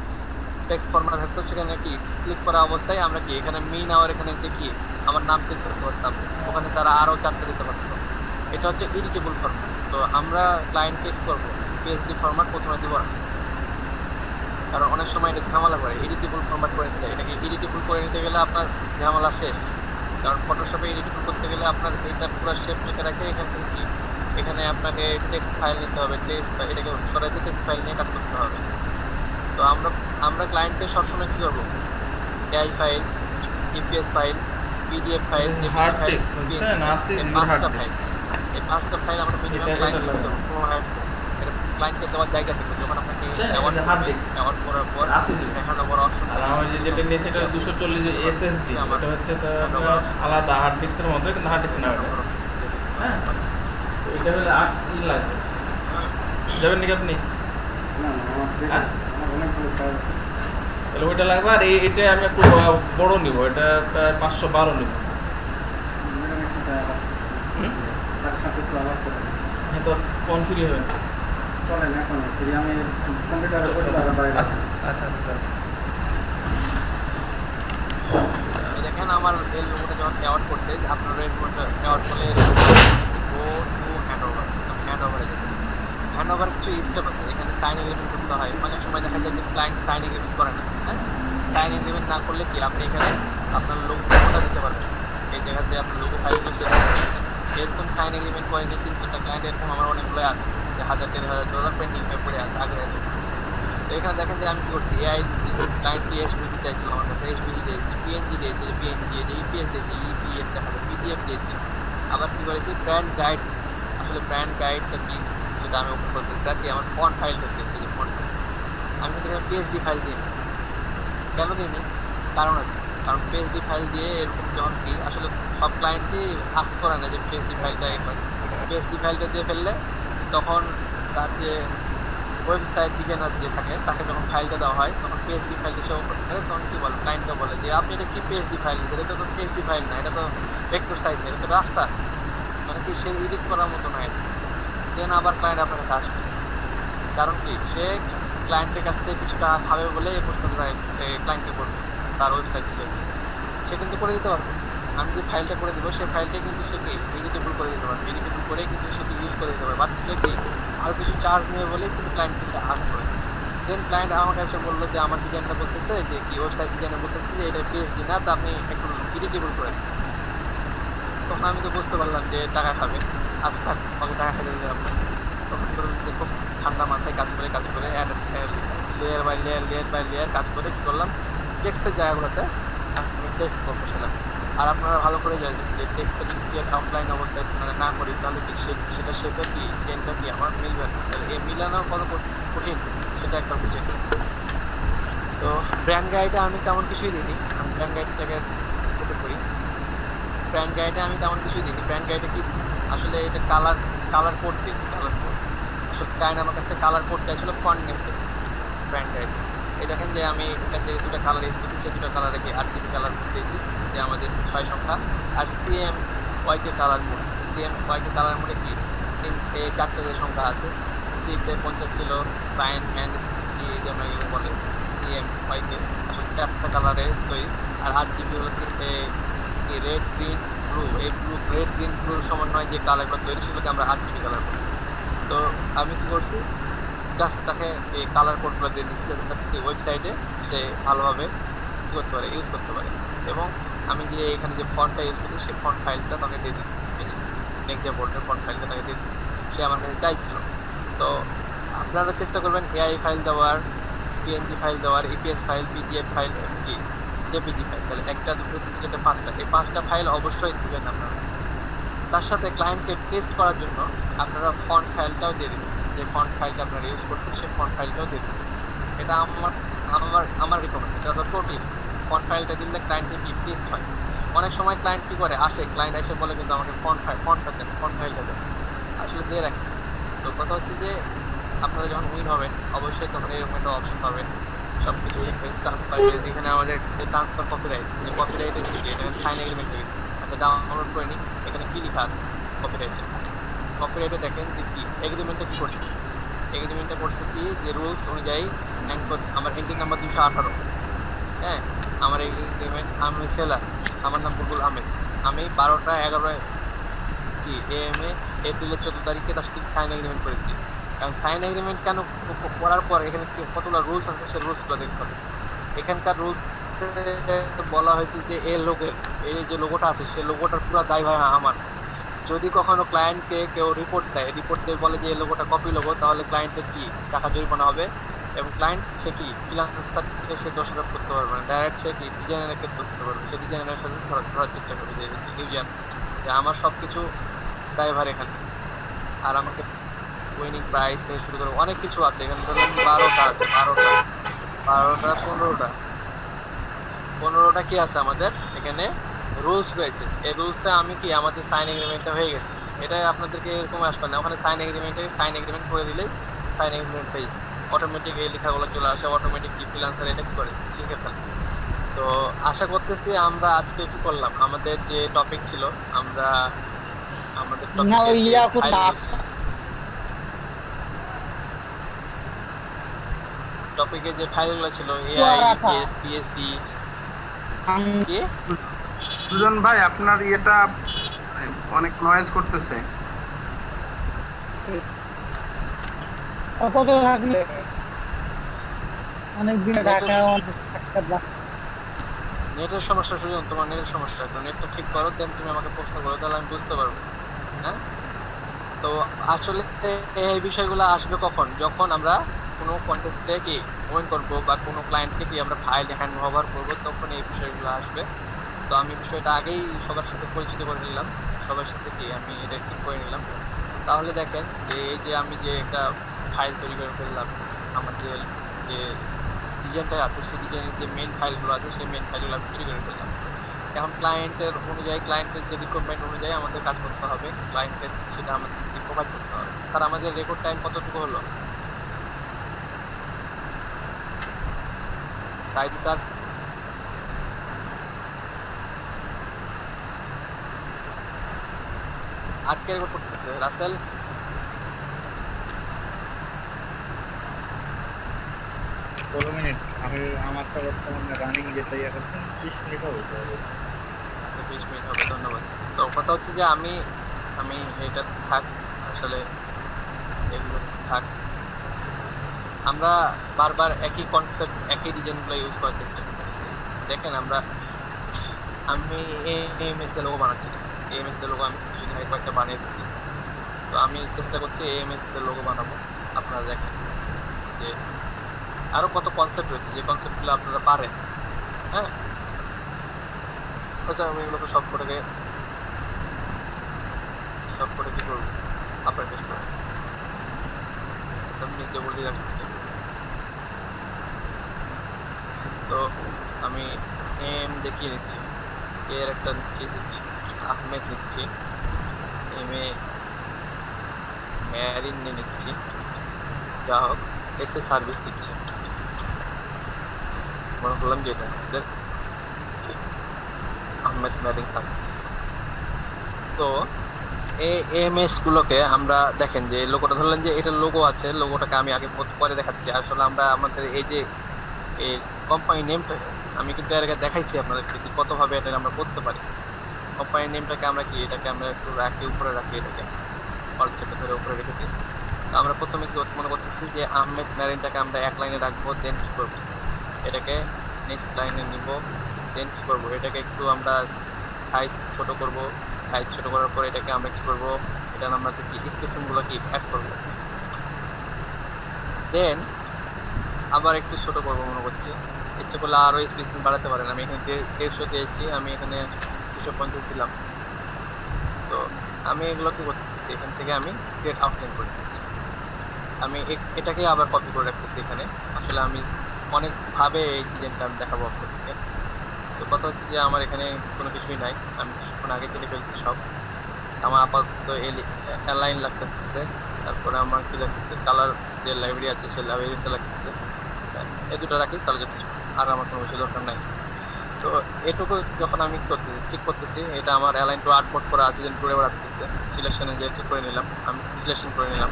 টেক্সট ফরম্যাট থাকতো, সেখানে কি ক্লিক করা অবস্থায় আমরা কি এখানে মি নাওয়ার এখানে যে কি আমার নাম পেস্ট করতে পারতাম, ওখানে তারা আরো চারটে দিতে পারতো, এটা হচ্ছে এডিটেবল ফরম্যাট। তো আমরা ক্লায়েন্টকে কি করবো, পিএইচডি ফরম্যাট প্রথমে দিব না, কারণ অনেক সময় এটা ঝামেলা করে এডিটেবল ফরম্যাট করে নিতে, এটাকে এডিটেবল করে নিতে গেলে আপনার ঝামেলা শেষ, কারণ ফটোশপে এডিটেবল করতে গেলে আপনার এটা পুরো শেপ লিখে রাখে, এখান থেকে কি এখানে আপনাকে টেক্সট ফাইল নিতে হবে, টেক্সট এটাকে সরাইতে টেক্সট ফাইল নিয়ে কাজ করতে হবে। তো আমরা ক্লায়েন্টকে সবসময় কি করবো, AI file, EPS file, PDF file, hard disk বুঝছেন, আছে হার্ড ডিস্ক। এই পাঁচটা ফাইল আমরা মিনিমাম এটা ক্লায়েন্টকে লাগবে। ক্লায়েন্টকে দেওয়ার জায়গা থেকে যখন আপনাকে হ্যাঁ, অ্যাওয়ার্ড এটা hard disk। অ্যাওয়ার্ড করার পর আছে তো। দেখানো বড় অপশন, আর আমার যেটা নিয়েছে এটা 240 এসএসডি, এটা হচ্ছে এটা আপনার আলাদা হার্ড ডিস্কের মতো, কিন্তু হার্ড ডিস্ক না এটা। হ্যাঁ, তো এটা হলে 8 কি লাগবে, যাবেন নাকি আপনি? হ্যাঁ? তাহলে ওইটা লাগবে। আর এটা আমি একটু বড় নিব, এটা প্রায় 512 নিব। হ্যাঁ, তো কোন ফ্রি হবে? আচ্ছা আচ্ছা আচ্ছা। দেখেন আমার রেল লোগোটা যখন অ্যাওয়ার্ড করছে, আপনার রেল লোগোটা অ্যাওয়ার্ড করলে গো টু হ্যান্ড ওভারে যাচ্ছে। হ্যান্ড ওভার কিছু স্টেপ আছে, এখানে সাইন এগ্রিমেন্ট করতে হয়, অনেক সময় দেখা যায় যে ক্লায়েন্ট সাইন এগ্রিমেন্ট করে না, হ্যাঁ সাইন এগ্রিমেন্ট না করলে কি আপনি এখানে আপনার লোগোটা দিতে পারবেন, এই জায়গাতে আপনার লোগো ফাইলগুলো শেয়ার করতে পারবেন। এরকম সাইন এগ্রিমেন্ট করেনি 3-4টা ক্লায়েন্ট, এরকম আমার অনেকগুলো আছে যে $1000-13,000 পেন্ডিং হয়ে পড়ে আছে আগের আগে। তো এখানে দেখেন যে আমি কি করছি, এআই দিচ্ছি, ক্লায়েন্ট কি এসভিজি চাইছিল আমার কাছে, এসভিজি দিয়েছি, পিএনজি দিয়েছি, পিএনজি, ইপিএস দিয়েছি, ইপিএস দেখাবে, পিডিএফ দিয়েছি, আবার কি করেছি ব্র্যান্ড গাইড দিয়েছি। আসলে ব্র্যান্ড গাইডটা কি সেটা আমি ওপেন করতেছি, আর কি আমার ফন্ট ফাইলটা দিয়েছি, যে ফন্ট আমি কিন্তু এখানে পিএইচডি ফাইল দিই, কেন দিইনি কারণ আছে, কারণ পিএইচডি ফাইল দিয়ে এরকম যখন কি আসলে সব ক্লায়েন্টই আস্ক করে না যে পিএইচডি ফাইলটা একবার, পিএইচডি ফাইলটা দিয়ে ফেললে তখন তার যে ওয়েবসাইট ডিজাইনার যে থাকে তাকে যখন ফাইলটা দেওয়া হয় তখন পিএইচডি ফাইলটা সে ওপেন করে, তখন কি বলে ক্লায়েন্টকে বলে যে আপনি এটা কি পিএইচডি ফাইল, এটা তো পিএইচডি ফাইল না, এটা তো ভেক্টর সাইজ, এটা তো রাস্তা, মানে কি সে এডিট করার মতো নয়, দেন আবার ক্লায়েন্ট আপনার কাছে আসবে, কারণ কি সে ক্লায়েন্টের কাছ থেকে কিছু টাকা খাবে বলে এই প্রশ্নটা ক্লায়েন্টকে করবে তার ওয়েবসাইট থেকে, সে কিন্তু করে দিতে পারবে। আমি যে ফাইলটা করে দেবো সেই ফাইলটা কিন্তু সে কি এডিটেবল করে দিতে পারবে, এডিটেবল করে কিন্তু সে ইউজ করে দিতে পারবে, বাট সে কি আরও কিছু চার্জ নেবে বলে কিন্তু ক্লায়েন্ট কিছু আস করে। দেন ক্লায়েন্ট আমার কাছে বললো যে আমার ডিজাইনটা বলতেছে যে কি ওয়েবসাইট ডিজাইনার বলতেছে যে এটা পিএইচডি না, তো আপনি একটু এডিটেবল করে দিন। তখন আমি তো বুঝতে পারলাম যে টাকা খাবে, আচ্ছা থাক, ওকে টাকা খেতে দিলাম না। তখন ধরুন যে খুব ঠান্ডা মাথায় কাজ করে লেয়ার বাই লেয়ার কাজ করে কি করলাম, টেক্সটের জায়গাগুলোতে আমি টেক্সট করতেছিলাম। আর আপনারা ভালো করে জানেন যে টেক্সটটা যদি অফলাইন অবস্থায় মানে না করি তাহলে কি সেটা শেপে কি চেনটা কি আমার মিলবে না, তাহলে এই মিলানো কত কঠিন সেটা একটা বুঝে। তো ব্র্যান্ড গাইডে আমি তেমন কিছুই দিইনি, আমি ব্র্যান্ড গাইডটাকে ফটো করি। ব্র্যান্ড গাইডে আমি তেমন কিছুই দিইনি, ব্র্যান্ড গাইডে কি দিচ্ছি আসলে এটা কালার কোড দিয়েছি, কালার কোড। আসলে চায়না আমার কাছে কালার কোড চাইছিল ফন্ট নেম ব্র্যান্ড গাইড। এই দেখেন যে আমি এটাতে দুটো কালার ইউজ করছি, সেই দুটো কালারে কি RGB কালার দিয়েছি, যে আমাদের 6 সংখ্যা। আর CMYK colour mode, CMYK colour মোডে কি 4টে যে সংখ্যা আছে, 50 ছিল সাইন ম্যান যে আমরা এগুলো বলে CMYK, আসলে 4টা কালারে তৈরি। আর RGB হলো রেড গ্রিন ব্লু, এই রেড গ্রিন ব্লুর সমন্বয় যে কালারগুলো তৈরি সেগুলোকে আমরা RGB কালার বলি। তো আমি কি করছি, জাস্ট তাকে এই কালার কোডগুলো দিয়ে দিচ্ছি যাতে তাকে ওয়েবসাইটে সে ভালোভাবে কী করতে পারে, ইউজ করতে পারে। এবং আমি যে এখানে যে ফন্টটা ইউজ করছি সেই ফন্ট ফাইলটা তাকে দিয়ে দিচ্ছি, নেক্সট বোর্ডের ফন্ট ফাইলটা তাকে দিয়ে দিচ্ছি, সে আমার কাছে চাইছিল। তো আপনারা চেষ্টা করবেন AI ফাইল দেওয়ার, PNG ফাইল দেওয়ার, EPS ফাইল, PDF ফাইল, এমনকি JPG ফাইল, তাহলে 1টা 2টো 3টো 4টা 5টা, এই 5টা ফাইল অবশ্যই দিবেন আপনারা। তার সাথে ক্লায়েন্টকে টেস্ট করার জন্য আপনারা ফন্ট ফাইলটাও দিয়ে দিবেন, যে ফন্ট ফাইলটা আপনারা ইউজ করছেন সেই ফন্ট ফাইলটাও দিয়ে দিবেন। এটা আমার রিকমেন্ড, এটা তো প্রো টিপস। ফন্ট ফাইলটা দিলে ক্লায়েন্টের কি টেস্ট হয়। অনেক সময় ক্লায়েন্ট কি করে আসে, ক্লায়েন্ট এসে বলে কিন্তু আমাকে ফন্ট ফাইলটা দেন, আসলে দিয়ে রাখেন। তো কথা হচ্ছে যে আপনারা যখন উইন হবেন অবশ্যই তখন এরকম একটা অপশন পাবেন, সব কিছু এখানে আমাদের ট্রান্সফার কপিরাইট, যে কপিরাইটের কি এটা সাইন এগ্রিমেন্ট হয়ে গেছে। আচ্ছা ডাউনলোড করে নিই, এখানে কি লেখা আছে কপিরাইটে দেখেন যে কি এগ্রিমেন্টটা কি করছে। এগ্রিমেন্টটা করছে কি যে রুলস অনুযায়ী আমার এন্ট্রি নাম্বার 218, হ্যাঁ আমার এগ্রিমেন্ট, আমি সেলার, আমার নাম বুলবুল আহমেদ, আমি 12টা 11 কি AM এপ্রিলের 14 তারিখে তার সাথে সাইন এগ্রিমেন্ট করেছি। কারণ সাইন এগ্রিমেন্ট কেন করার পর এখানে কতগুলো রুলস আছে, সেই রুলসগুলো দেখতে হবে। এখানকার রুলস বলা হয়েছে যে এই যে লোগোটা আছে সেই লোগোটার পুরো দায়ভার আমার। যদি কখনো ক্লায়েন্টকে কেউ রিপোর্ট দিয়ে বলে যে এই লোগোটা কপি লোগো, তাহলে ক্লায়েন্টের কি টাকা জরিমানা হবে, এবং ক্লায়েন্ট সে কি ফ্রিল্যান্সার থেকে সে দোষারোপ করতে পারবে না, ডাইরেক্ট সে কি ডিজাইনারকে করতে পারবে, সে ডিজাইনারের সাথে ধরার চেষ্টা করবে যে ইউজার যে আমার সব কিছু ড্রাইভার এখানে। আর আমাকে উইনিং প্রাইস থেকে শুরু করে অনেক কিছু আছে এখানে, ধরুন 12টা আছে, 15টা কি আছে আমাদের এখানে রুলস রয়েছে। এই রুলসে আমি কি আমাদের সাইন এগ্রিমেন্টটা হয়ে গেছে, এটা আপনাদেরকে এরকম আসবে না, ওখানে সাইন এগ্রিমেন্ট করে দিলেই সাইন এগ্রিমেন্ট পেয়ে অটোমেটিক এই লেখাগুলো চলে আসে, অটোমেটিক কি ফ্রিল্যান্সার এটা কি করে লিখে ফেলে। তো আশা করতেছি আমরা আজকে কি করলাম, আমাদের যে টপিক ছিল আমরা আমাদের টপিকে যে ফাইলগুলো ছিল AI, EPS, PSD কি সুজন ভাই আপনার এটা অনেক নয়েজ করতেছে। কত থাকলে অনেক দিন ঢাকা নেটের সমস্যা, সুজন তোমার নেটের সমস্যা, তো নেটটা ঠিক করো, দেন তুমি আমাকে প্রশ্ন করো, তাহলে আমি বুঝতে পারবো। হ্যাঁ, তো আসলে এই বিষয়গুলো আসবে কখন, যখন আমরা কোনো কন্টেস্টে কি ওয়েন করবো বা কোনো ক্লায়েন্টকে কি আমরা ফাইল হ্যান্ড ওভার করবো, তখন এই বিষয়গুলো আসবে। তো আমি বিষয়টা আগেই সবার সাথে পরিচিত করে নিলাম, সবার সাথে কি আমি এটা ঠিক করে নিলাম। তাহলে দেখেন যে এই যে আমি যে একটা ফাইল তৈরি করে ফেললাম, আমার যে ডিজাইনটা আছে সেই ডিজাইনের যে মেইন ফাইলগুলো আছে সেই মেইন ফাইলগুলো আমি তৈরি করে ফেললাম। এখন ক্লায়েন্টের যে রিকোয়ারমেন্ট অনুযায়ী আমাদের কাজ করতে হবে, ক্লায়েন্টের সেটা আমাদের প্রোভাইড করতে হবে। স্যার আমাদের রেকর্ড টাইম কতটুকু হলো? তাই স্যার আজকে রেকর্ড করতেছে রাসেল। 16 মিনিট। আমার তো বর্তমানে রানিং যেটা ইয়ে করছেন 20 মিনিট হবে। 20 মিনিট হবে, ধন্যবাদ। তো কথা হচ্ছে যে আমি এটা থাক, আসলে এগুলো থাক, আমরা বারবার একই কনসেপ্ট একই ডিজাইনগুলো ইউজ করার চেষ্টা করতেছি। দেখেন আমি AMS লোগো বানাচ্ছি, এএমএস এর লোগো আমি কিছুদিন আগে কয়েকটা বানিয়ে দিচ্ছি। তো আমি চেষ্টা করছি এএমএস এর লোগো বানাবো। আপনারা দেখেন যে আরো কত কনসেপ্ট রয়েছে, যে কনসেপ্টগুলো আপনারা পারেন। হ্যাঁ, আচ্ছা আমি এগুলোকে সব করে কি করবো আপনার চেষ্টা করবো, আমি নিজে বলে রাখছি। তো আমি এম দেখিয়ে নিচ্ছি, এর একটা নিচ্ছি, দেখি আহমেদ নিচ্ছি, এম এ ম্যারিন নিয়ে নিচ্ছি, যা হোক এস এ সার্ভিস দিচ্ছি। মনে করলাম যে এটা আমাদের আহমেদ ম্যারিন সার্ভিস। তো এএমএস গুলোকে আমরা দেখেন যে লোগোটা ধরলেন যে এটা লোগো আছে, লোগোটাকে আমি আগে পরে দেখাচ্ছি। আসলে আমরা আমাদের এই যে এই কোম্পানি নেমটা আমি কিন্তু এর আগে দেখাইছি আপনাদেরকে যে কতভাবে এটা আমরা করতে পারি। কোম্পানি নেমটাকে আমরা কি এটাকে আমরা একটু রাখি, উপরে রাখি, এটাকে অল চেপে ধরে উপরে রেখেছি। তো আমরা প্রথমে কি মনে করতেছি যে আহমেদ ম্যারিনটাকে আমরা এক লাইনে রাখবো, দেন কি করবো এটাকে নেক্সট লাইনে নিব, দেন কি করবো এটাকে একটু আমরা সাইজ ছোট করব। সাইজ ছোট করার পর এটাকে আমরা কি করব, এটা আমরা কি স্পেসিংগুলো কি অ্যাড করব, দেন আবার একটু ছোট করব মনে করছি। ইচ্ছে করলে আরও স্পেসিং বাড়াতে পারেন। আমি এখানে 150 দিয়েছি, আমি এখানে 250 দিলাম। তো আমি এগুলো কি করতেছি, এখান থেকে আমি ক্রিয়েট আউটলাইন করে দিচ্ছি। আমি এটাকে আবার কপি করে রাখতেছি এখানে। আসলে আমি অনেকভাবে এই ডিজাইনটা আমি দেখাবো আপনাদেরকে। তো কথা হচ্ছে যে আমার এখানে কোনো কিছুই নাই, আমি কিছুক্ষণ আগে কেটে ফেলছি সব। আমার আপাতত অ্যালাইন লাগতেছে, তারপরে আমার কি লাগতেছে কালার যে লাইব্রেরি আছে সেই লাইব্রেরিতে লাগতেছে। এই দুটো রাখি তাহলে যথেষ্ট, আর আমার কোনো কিছু দরকার নাই। তো এটুকু যখন আমি ঠিক করতেছি, এটা আমার অ্যালাইন টু আর্টবোর্ড করা আছে, যেন ঘুরে বেড়াতেছে। সিলেকশনে যে ঠিক করে নিলাম, আমি সিলেকশন করে নিলাম,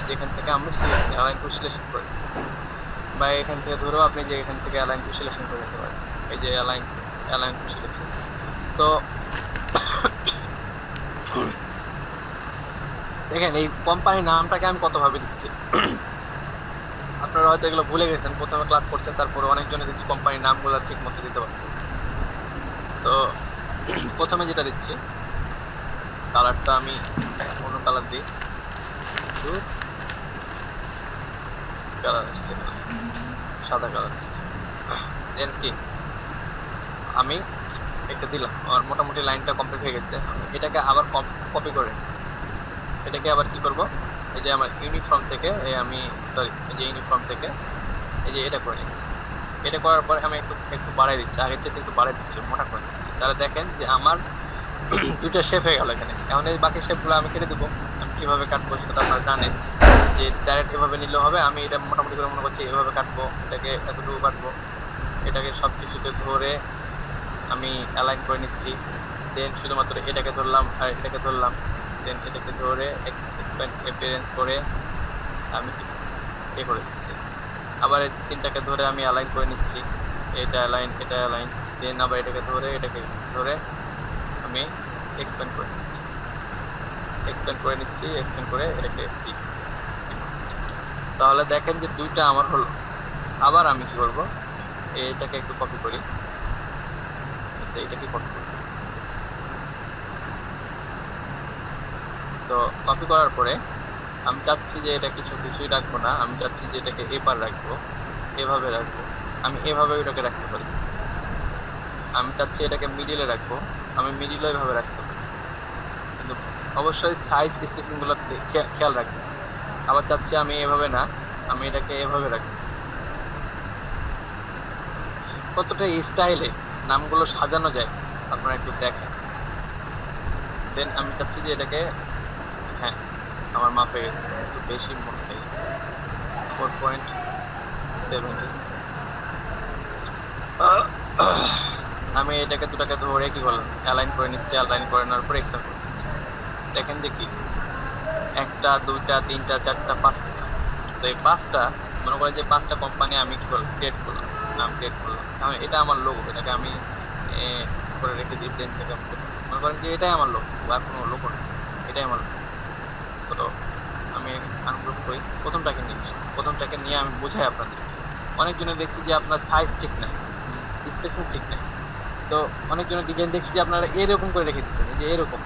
যেখান থেকে আমি অ্যালাইন টু সিলেকশন করে, বা এখান থেকে ধরেও আপনি যে এখান থেকে অ্যালাইন টু সিলেকশন করে নিতে পারেন। এই যে অ্যালাইন টু সিলেকশন। তো দেখেন এই কোম্পানির নামটাকে আমি কতভাবে দিচ্ছি। আপনারা হয়তো এগুলো ভুলে গেছেন, প্রথমে ক্লাস করছেন, তারপরে অনেকজনে দিচ্ছি কোম্পানির নামগুলো ঠিক মতো দিতে পারছে। তো প্রথমে যেটা দিচ্ছি কালারটা আমি অন্য কালার দিই, কালার আসছে সাদা কালার। দেন কি আমি এটা দিলাম, আমার মোটামুটি লাইনটা কমপ্লিট হয়ে গেছে। এটাকে আবার কপি করে এটাকে আবার কি করব, এই যে আমার ইউনিফর্ম থেকে এই যে ইউনিফর্ম থেকে এই যে এটা করে নিচ্ছি। এটা করার পরে আমি একটু বাড়াই দিচ্ছি, আগের চেয়ে একটু বাড়াই দিচ্ছি, মোটা করে দিচ্ছি। তাহলে দেখেন যে আমার দুইটা শেপ হয়ে গেল এখানে। এখন এই বাকি শেপগুলো আমি কেটে দেবো। আমি কীভাবে কাটবো সেটা তো আপনারা জানেন, যে ডাইরেক্ট এভাবে নিলেও হবে। আমি এটা মোটামুটি করে মনে করছি এভাবে কাটবো, এটাকে এতটুকু কাটবো, এটাকে সব কিছুতে ধরে আমি অ্যালাইন করে নিচ্ছি। দেন শুধুমাত্র এটাকে ধরলাম আর এটাকে ধরলাম, দেন এটাকে ধরে অ্যাপিয়ারেন্স করে আমি এ করে দিচ্ছি। আবার এই তিনটাকে ধরে আমি অ্যালাইন করে নিচ্ছি, এটা অ্যালাইন, এটা অ্যালাইন, দেন আবার এটাকে ধরে আমি এক্সপ্যান্ড করে করে এটাকে ঠিক। তাহলে দেখেন যে দুইটা আমার হলো। আবার আমি কি করবো, এটাকে একটু কপি করি, এটাকে কপি করি। তো কপি করার পরে আমি চাচ্ছি যে এটা কিছুই রাখবো না, আমি চাচ্ছি যে এটাকে এপার রাখবো, এভাবে রাখবো। আমি এভাবে এটাকে রাখতে পারি। আমি চাচ্ছি এটাকে মিডিলে রাখবো, আমি মিডিলে এভাবে রাখতে পারি, কিন্তু অবশ্যই সাইজ স্পেসিংগুলো খেয়াল রাখবো। আবার চাচ্ছি আমি এভাবে না, আমি এটাকে এভাবে রাখবো। কতটা স্টাইলে নামগুলো সাজানো যায় আপনারা একটু দেখেন। দেন আমি চাচ্ছি যে এটাকে, হ্যাঁ আমার মাপ হয়ে গেছে, একটু বেশি মনে হয়ে গেছে, 4.7। আমি এটাকে দুটাকে ধরে কি করলাম, অ্যালাইন করে নিচ্ছি। অ্যালাইন করে নেওয়ার পরে এক্সট্রা করে নিচ্ছি। দেখেন যে কি 1টা 2টা 3টা 4টা 5টা। তো এই 5টা মনে করেন যে 5টা কোম্পানি আমি কি করলাম, ক্রিয়েট করলাম, নাম ক্রিয়েট করলাম। এটা আমার লোগো, এটাকে আমি করে রেখে দিই। দেন থেকে মনে করেন যে এটাই আমার লোগো, আর কোনো লোগো না, এটাই আমার লোগো। তো আমি আনগ্রুপ করি, প্রথমটাকে নিয়ে আমি বুঝাই আপনাদের। অনেকজনে দেখছি যে আপনার সাইজ ঠিক নাই, স্পেসিং ঠিক নাই, তো অনেকজনের ডিজাইন দেখছি যে আপনারা এরকম করে রেখে দিচ্ছেন, এই যে এরকম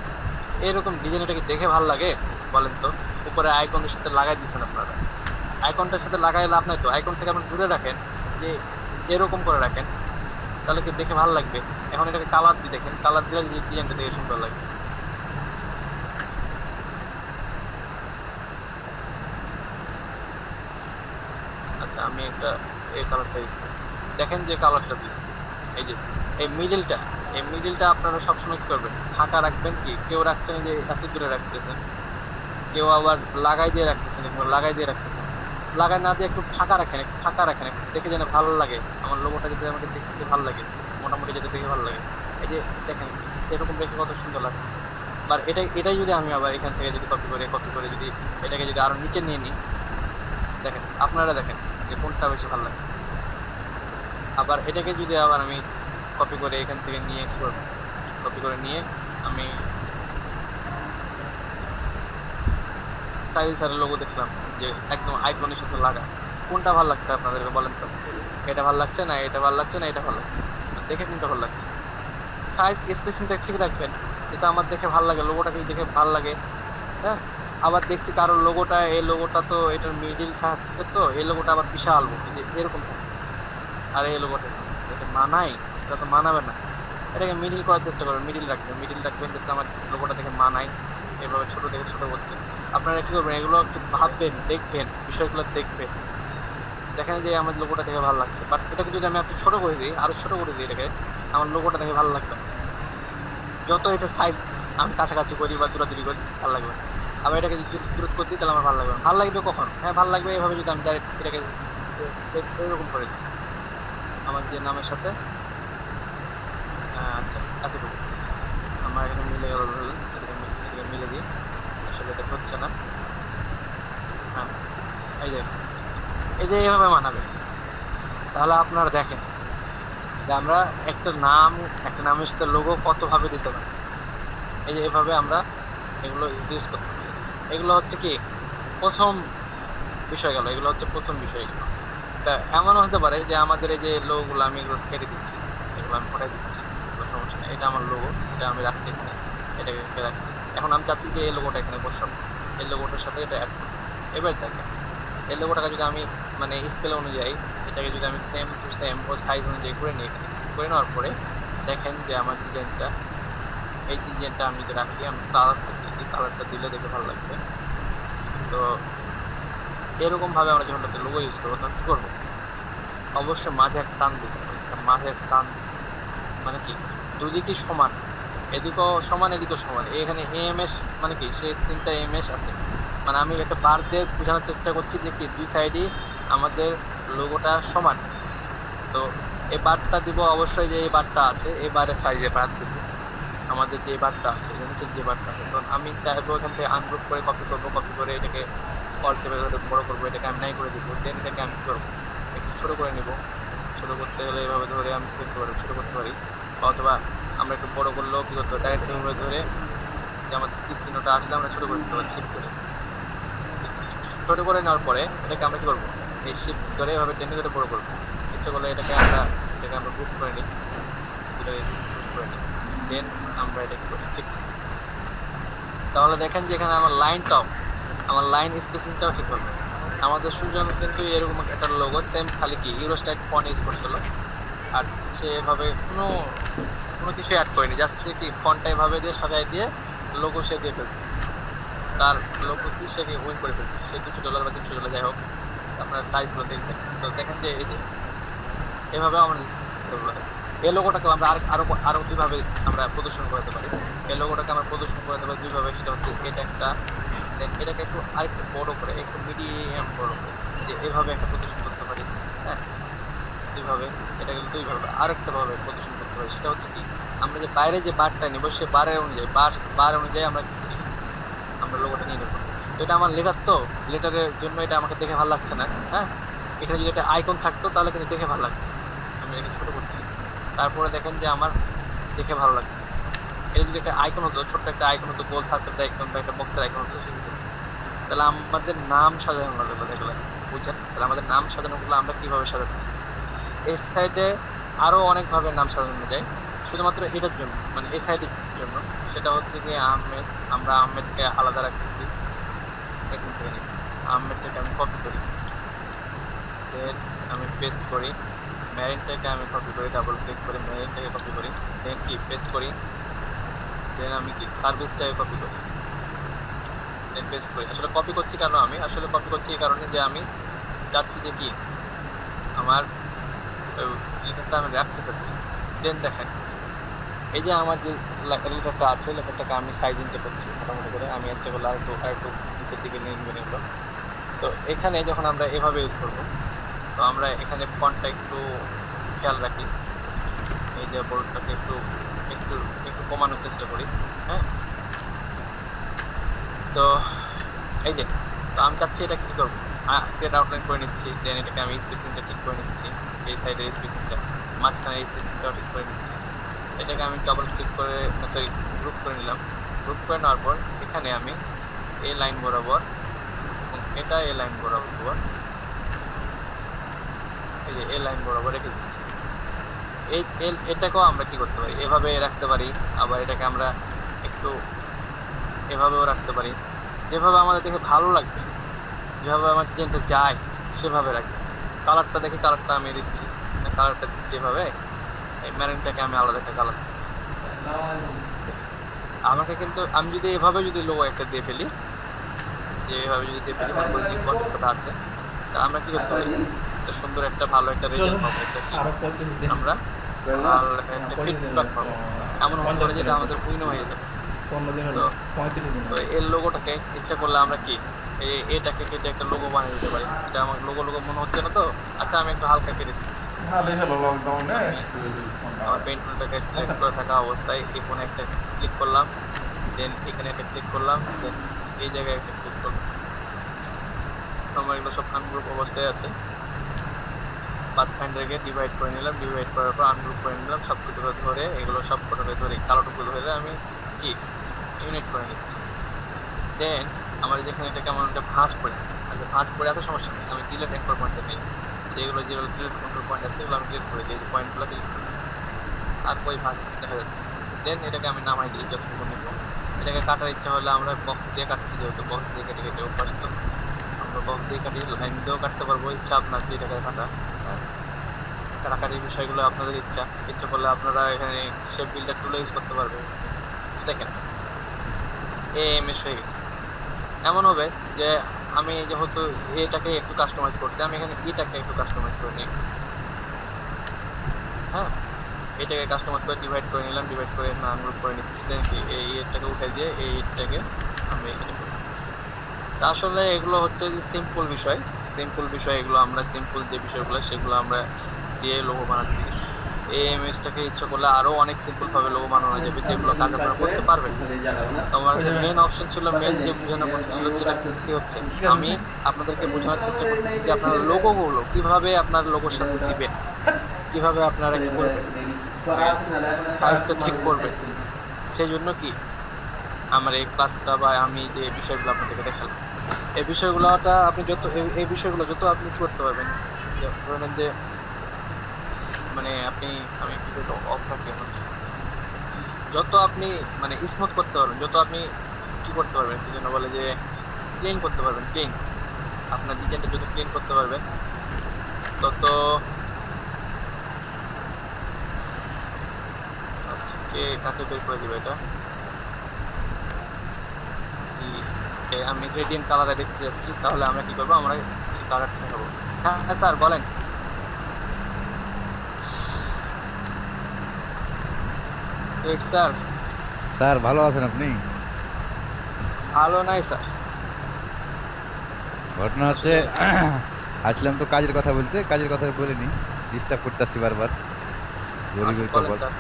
এরকম ডিজাইন, এটাকে দেখে ভালো লাগে বলেন তো? উপরে আইকনের সাথে লাগাই দিচ্ছেন আপনারা, আইকনটার সাথে লাগাই লাভ নাই তো, আইকন থেকে আপনি দূরে রাখেন, যে এরকম করে রাখেন, তাহলে কি দেখে ভালো লাগবে। এখন এটাকে কালার দিয়ে দেখেন, কালার দিলে ডিজাইনটা দেখে সুন্দর লাগবে। আচ্ছা আমি একটা এই কালারটা ইউজ করি, দেখেন যে কালারটা দিই, এই যে এই মিডিলটা আপনারা সবসময় কি করবেন, ফাঁকা রাখবেন। কি কেউ রাখছেন যে এত দূরে রাখতেছেন, কেউ আবার লাগাই দিয়ে রাখতেছেন, লাগাই দিয়ে রাখতেছেন, লাগাই না দিয়ে একটু ফাঁকা রাখেন, একটু ফাঁকা রাখেন, একটু দেখে যেন ভালো লাগে, আমার লোগোটা যদি আমাকে দেখতে ভালো লাগে, মোটামুটি যেটা দেখে ভালো লাগে। এই যে দেখেন এরকম দেখে কত সুন্দর লাগছে। আর এটাই যদি আমি আবার এখান থেকে যদি কপি করে যদি এটাকে যদি আরো নিচে নিয়ে নিই, দেখেন আপনারা দেখেন যে কোনটা বেশি ভালো লাগে। আবার এটাকে যদি আবার আমি কপি করে এখান থেকে নিয়ে কপি করে নিয়ে আমি স্যারের লোগো দেখলাম যে একদম আইকনের সাথে লাগা, কোনটা ভালো লাগছে আপনাদেরকে বলেন তো? এটা ভালো লাগছে না, এটা ভালো লাগছে না, এটা ভালো লাগছে, দেখে কোনটা ভালো লাগছে? সাইজ স্পেসিংটা ঠিক রাখবেন, যেটা আমার দেখে ভালো লাগে, লোগোটাকে দেখে ভালো লাগে। হ্যাঁ, আবার দেখছি কারোর লোগোটা, এই লোগোটা তো এটার মিডিল থাকছে, তো এই লোগোটা আবার বিশাল এরকম, আর এই লোগোটা এটা মানাই, এটা তো মানাবে না। এটাকে মিডিল করার চেষ্টা করবেন, মিডিল রাখবেন যাতে আমার লোগোটা দেখে মানায়। এভাবে ছোট দেখে ছোট বলছেন, আপনারা কি করবেন, এগুলো একটু ভাববেন, দেখবেন, বিষয়গুলো দেখবেন, দেখেন যে আমার লোগোটা দেখে ভালো লাগছে। বাট এটাকে যদি আমি একটু ছোট করে দিই, আরো ছোট করে দিই, এটাকে আমার লোগোটা দেখে ভালো লাগবে। যত এটা সাইজ আমি কাছাকাছি করি বা দূরাদূরি করি ভালো লাগবে। আবার এটাকে যদি দূরত্ব করতে তাহলে আমার ভালো লাগবে না। ভালো লাগবে কখন? হ্যাঁ ভালো লাগবে এভাবে যদি আমি ডাইরেক্ট এটাকে এরকম করে দিই আমার যে নামের সাথে। আচ্ছা এতটুকু আমার এখানে মিলে গেল, এটাকে মিলে দিই, আসলে এটা হচ্ছে না। হ্যাঁ এই যে এইভাবে মানাবে, তাহলে আপনারা দেখেন যে আমরা একটা নামের সাথে লোগো কতভাবে দিতে পারি। এই যে এভাবে আমরা এগুলো ইউজ করতে পারি। এগুলো হচ্ছে কি প্রথম বিষয় গেল, এগুলো হচ্ছে প্রথম বিষয়। তা এমনও হতে পারে যে আমাদের এই যে লোগোগুলো আমি এগুলো কেটে দিচ্ছি, এগুলো আমি ফোটাই দিচ্ছি, কোনো সমস্যা নেই। এটা আমার লোগো, এটা আমি রাখছি এখানে, এটাকে রাখছি। এখন আমি চাচ্ছি যে এই লোগোটা এখানে বসাবো, এই লোগোটার সাথে এটা অ্যাড করবো। এবার দেখেন এই লোগোটাকে যদি আমি মানে স্কেল অনুযায়ী এটাকে যদি আমি সেম টু সেম ও সাইজ অনুযায়ী করে নিই, এখানে করে নেওয়ার পরে দেখেন যে আমার ডিজাইনটা, এই ডিজাইনটা আমি যদি রাখি, আমি কালারটা দিলে দেখে ভালো লাগবে। তো এরকমভাবে আমরা যখন লোগো ইউজ করবো তখন কী করবো, অবশ্যই মাঝে একটা টান দিতে হবে। মাঝে একটা টান মানে কি দুদিকেই সমান, এদিকেও সমান এদিকেও সমান। এখানে এএমএস মানে কি সে 3টা এমএস আছে, মানে আমি একটা বার দিয়ে বোঝানোর চেষ্টা করছি যে কি দুই সাইডই আমাদের লোগোটা সমান। তো এই বারটা দিব অবশ্যই, যে এই বারটা আছে এই বারের সাইজে বার দিব, আমাদের যে বারটা আছে নিচের যে বারটা আছে। তখন আমি চাইবো এখান থেকে আনগ্রুপ করে কপি করে এটাকে অল টেপে বড় করবো, এটাকে আমি নাই করে দিব। দেন এটাকে আমি করবো একটু ছোটো করে নিব। ছোটো করতে হলে এভাবে ধরে আমি ছোটো করতে পারি, অথবা আমরা একটু বড় করলেও কী করতে পারি, ডাইরেক্ট এভাবে ধরে যে আমাদের তীর চিহ্নটা আসলে আমরা ছোটো করে দিতে পারি, শিফট করে। ছোটো করে নেওয়ার পরে এটাকে আমরা কী করবো, এই শিফট করে এভাবে টেনে ধরে বড় করবো। ইচ্ছে করলে এটাকে আমরা গ্রুপ করে নিই, গ্রুপ করে নিই। দেন আমরা এটাকে করি ঠিক। তাহলে দেখেন যে এখানে আমার লাইন স্পেসিংটাও ঠিক হবে। আমাদের সুজন কিন্তু এরকম একটা লোগো সেম, খালি কি ইউরোস্টাইট ফন্ট ইউজ করছিল, আর সে এভাবে কোনো কিছু অ্যাড করেনি, জাস্ট সে কি ফন্টটা এভাবে দিয়ে সাজাই দিয়ে লোগো সে দিয়ে ফেলছে, তার লোগো কি সে উইন করে ফেলছে। সে $200 বা $300 যাই হোক, আপনার সাইজগুলো দেখবেন। তো দেখেন যে এই যে এভাবে আমরা এই লোগোটাকে আমরা আরো দুইভাবে আমরা প্রদর্শন করতে পারি। এই লোগোটাকে আমরা প্রদর্শন করতে পারি দুইভাবে, সেটা হচ্ছে এটা একটা, দেন এটাকে একটু আরেকটু বড় করে, একটু মিডিয়াম বড় করে, যে এভাবে একটা প্রদর্শন করতে পারি। হ্যাঁ দুইভাবে, এটাকে দুইভাবে আরেকটা ভাবে প্রদর্শন করতে পারি। সেটা হচ্ছে কি আমরা যে বাইরে যে বারটা নেবো, সে বারের অনুযায়ী বার অনুযায়ী আমরা লোগোটা নিয়ে নেবো। এটা আমার লেটার, তো লেটারের জন্য এটা আমাকে দেখে ভালো লাগছে না। হ্যাঁ এখানে যদি একটা আইকন থাকতো তাহলে কিন্তু দেখে ভালো লাগতো। আমি এখানে ছোটো করছি, তারপরে দেখেন যে আমার দেখে ভালো লাগছে। এটা যদি একটা আইকন হতো, ছোট্ট একটা আইকন হতো, গোল সার্কেল আইকন বা একটা বক্সের আইকন হতো, তাহলে আমাদের নাম সাজানো লাগবে, দেখলেন বুঝছেন? তাহলে আমাদের নাম সাজানোগুলো আমরা কীভাবে সাজাচ্ছি, এই সাইডে আরও অনেকভাবে নাম সাজানো যায়। শুধুমাত্র এটার জন্য, মানে এই সাইডের জন্য। সেটা হচ্ছে যে আহমেদ, আমরা আহমেদকে আলাদা রাখতেছি এখান থেকে নিই। আহমেদটাকে আমি কপি করি, দেন আমি পেস্ট করি, মেরিনটাকে আমি কপি করি, ডাবল ক্লিক করে মেরিনটাকে কপি করি, দেন কি পেস্ট করি, দেন আমি কি সার্ভিসটাকে কপি করি, দেন পেস্ট করি। আসলে কপি করছি কেন, আমি আসলে কপি করছি এই কারণে যে আমি চাচ্ছি যে কি আমার লেখাটা আমি রাখতে চাচ্ছি। দেন দেখেন এই যে আমার যে লেখাটা আছে, লেখাটাকে আমি সাইজিংটা করছি মোটামুটি করে। আমি ইচ্ছে করলে আরেকটু নিচের দিকে নিয়ে নেবো এগুলো। তো এখানে যখন আমরা এভাবে ইউজ করবো, তো আমরা এখানে ফন্টটা একটু খেয়াল রাখি, এই যে বোর্ডটাকে একটু একটু একটু কমানোর চেষ্টা করি। হ্যাঁ, তো এই যে, তো আমি চাচ্ছি এটা কি করবো, ক্রিয়েট আউটলাইন করে নিচ্ছি, দেন এটাকে আমি স্পেসিংটা ঠিক করে নিচ্ছি, এই সাইডের স্পেসিংটা, মাঝখানে এই স্পেসিংটাও ঠিক করে নিচ্ছি। এটাকে আমি ডাবল ক্লিক করে, সরি গ্রুপ করে নিলাম। গ্রুপ করে নেওয়ার পর এখানে আমি এই লাইন বরাবর এবং এটা এই লাইন বরাবর, এই যে এই লাইন বরাবর রেখে দিচ্ছি। এটাকেও আমরা কি করতে পারি, এভাবে রাখতে পারি, আবার এটাকে আমরা একটু এভাবেও রাখতে পারি, যেভাবে আমাদের দেখে ভালো লাগবে, যেভাবে আমার ডিজাইনটা যায় সেভাবে রাখি। কালারটা দেখি, কালারটা আমি দিচ্ছি, কালারটা দিচ্ছি এভাবে, এই ম্যারিনটাকে আমি আলাদা একটা কালার দিচ্ছি। আমাকে কিন্তু আমি যদি এভাবে যদি লোগো একটা দিয়ে ফেলি, যে এভাবে যদি দিয়ে ফেলি, তারপরে যে কনটেক্সটটা আছে, তা আমরা কি করতে পারি, একটা সুন্দর একটা ভালো একটা রেজাল্ট পাবো, একটা কি আরো 25 দিন আমরা ভালো একটা ফিডব্যাক পাবো। এমন হতে পারে যেটা আমাদের উইন হয়ে যাবে। 15 দিন হলো, 35 দিন তো হলো। এই লোগোটাকে ইচ্ছা করলে আমরা কি এটাকে কেটে একটা লোগো বানিয়ে দিতে পারি। এটা আমার লোগো লোগো মনে হচ্ছে না তো, আচ্ছা আমি একটু হালকা কেটে দিচ্ছি। আমার পেইন্ট টুলটাকে সিলেক্ট করে থাকা অবস্থায় এই কোণে একটা ক্লিক করলাম, দেন এখানে একটা ক্লিক করলাম, দেন এই জায়গায় একটা ক্লিক করলাম। আমার এগুলো সব আনগ্রুপ অবস্থায় আছে। পাথফাইন্ডারকে ডিভাইড করে নিলাম, ডিভাইড করার পর আনগ্রুপ করে নিলাম, সব কিছু ধরে এগুলো সব কটাকে ধরে কালোটুকু ধরে আমি কি ইউনিট করে নিচ্ছি। দেন আমার যেখানে এটা কেমন একটা ভাঁজ পড়ে আছে, আচ্ছা ভাঁজ পড়ে আছে সমস্যা নেই, আমি ডিলেট এঙ্কর পয়েন্টটা নিই, যেগুলো ডিলেট কন্ট্রোল পয়েন্ট আছে এগুলো আমি ডিলেট করে দিই, এই পয়েন্টগুলো ডিলেট করে দিই, আর ওই ভাঁজ দেখা যাচ্ছে। দেন এটাকে আমি নামাই দিই যতটুকু নিব। এটাকে কাটার ইচ্ছা হলে আমরা বক্স দিয়ে কাটছি, যেহেতু বক্স দিয়ে কেটে কেটে অভ্যস্ত, আমরা বক্স দিয়ে কাটি, লাইন দিয়েও কাটতে পারবো, ইচ্ছা আপনার যে এটাকে কাটা। কাটাকাটির বিষয়গুলো আপনাদের ইচ্ছা করলে আপনারা এখানে শেপ বিল্ডার টুল ইউজ করতে পারবেন। দেখেন এএমএস হয়ে গেছে। এমন হবে যে আমি যেহেতু এটাকে একটু কাস্টমাইজ করছি, আমি এখানে এটাকে একটু কাস্টমাইজ করে নিই। হ্যাঁ, এটাকে কাস্টমাইজ করে ডিভাইড করে নিলাম, ডিভাইড করে আনগ্রুপ করে নিচ্ছি, দেন কি এই এটাকে উঠে দিয়ে এই এটাকে আমি এটা করি। তা আসলে এগুলো হচ্ছে যে সিম্পল বিষয়, এগুলো আমরা সিম্পল যে বিষয়গুলো সেগুলো আমরা দিয়ে লোগো বানাচ্ছি। এই এমএসটাকে ইচ্ছা করলে আরো অনেক সিম্পল ভাবে লোগো বানানো যাবে, যেগুলো কাজ আপনারা করতে পারবেন। তোমার মেন অপশন ছিল, মেন যে বোঝানো ছিল সেটা কি হচ্ছে, আমি আপনাদেরকে বোঝানোর চেষ্টা করতেছি যে আপনার লোগোগুলো কিভাবে আপনার লোগোর সাথে দিবেন, কিভাবে আপনারা কি করবেন, সাইজটা ঠিক করবেন। সেই জন্য কি আমার এই ক্লাসটা বা আমি যে বিষয়গুলো আপনাদেরকে দেখালাম, এই বিষয়গুলোটা আপনি যত এই বিষয়গুলো যত আপনি কি করতে পারবেন, ধরে নেন যে মানে আপনি, আমি কি বলবো, অফ রাখি এখন, যত আপনি মানে স্মুথ করতে পারবেন, যত আপনি কি করতে পারবেন, কি জন্য বলে যে ক্লিন করতে পারবেন, ক্লিন আপনার ডিজাইনটা যত ক্লিন করতে পারবেন তত আচ্ছা কে কাকে বের করে দিবে এটা। আমি গ্রেডিয়েন্ট কালারে দেখতে যাচ্ছি, তাহলে আমরা কি করবো, আমরা কালারটা দেখাবো। হ্যাঁ হ্যাঁ স্যার বলেন। স্যার স্যার ভালো আছেন আপনি? ভালো নাই স্যার। ঘটনা হচ্ছে আসলাম তো কাজের কথা বলতে, কাজের কথা বলিনি, ডিস্টার্ব করতে আসছি বারবার, গরিবের বলেন কপাল। স্যার।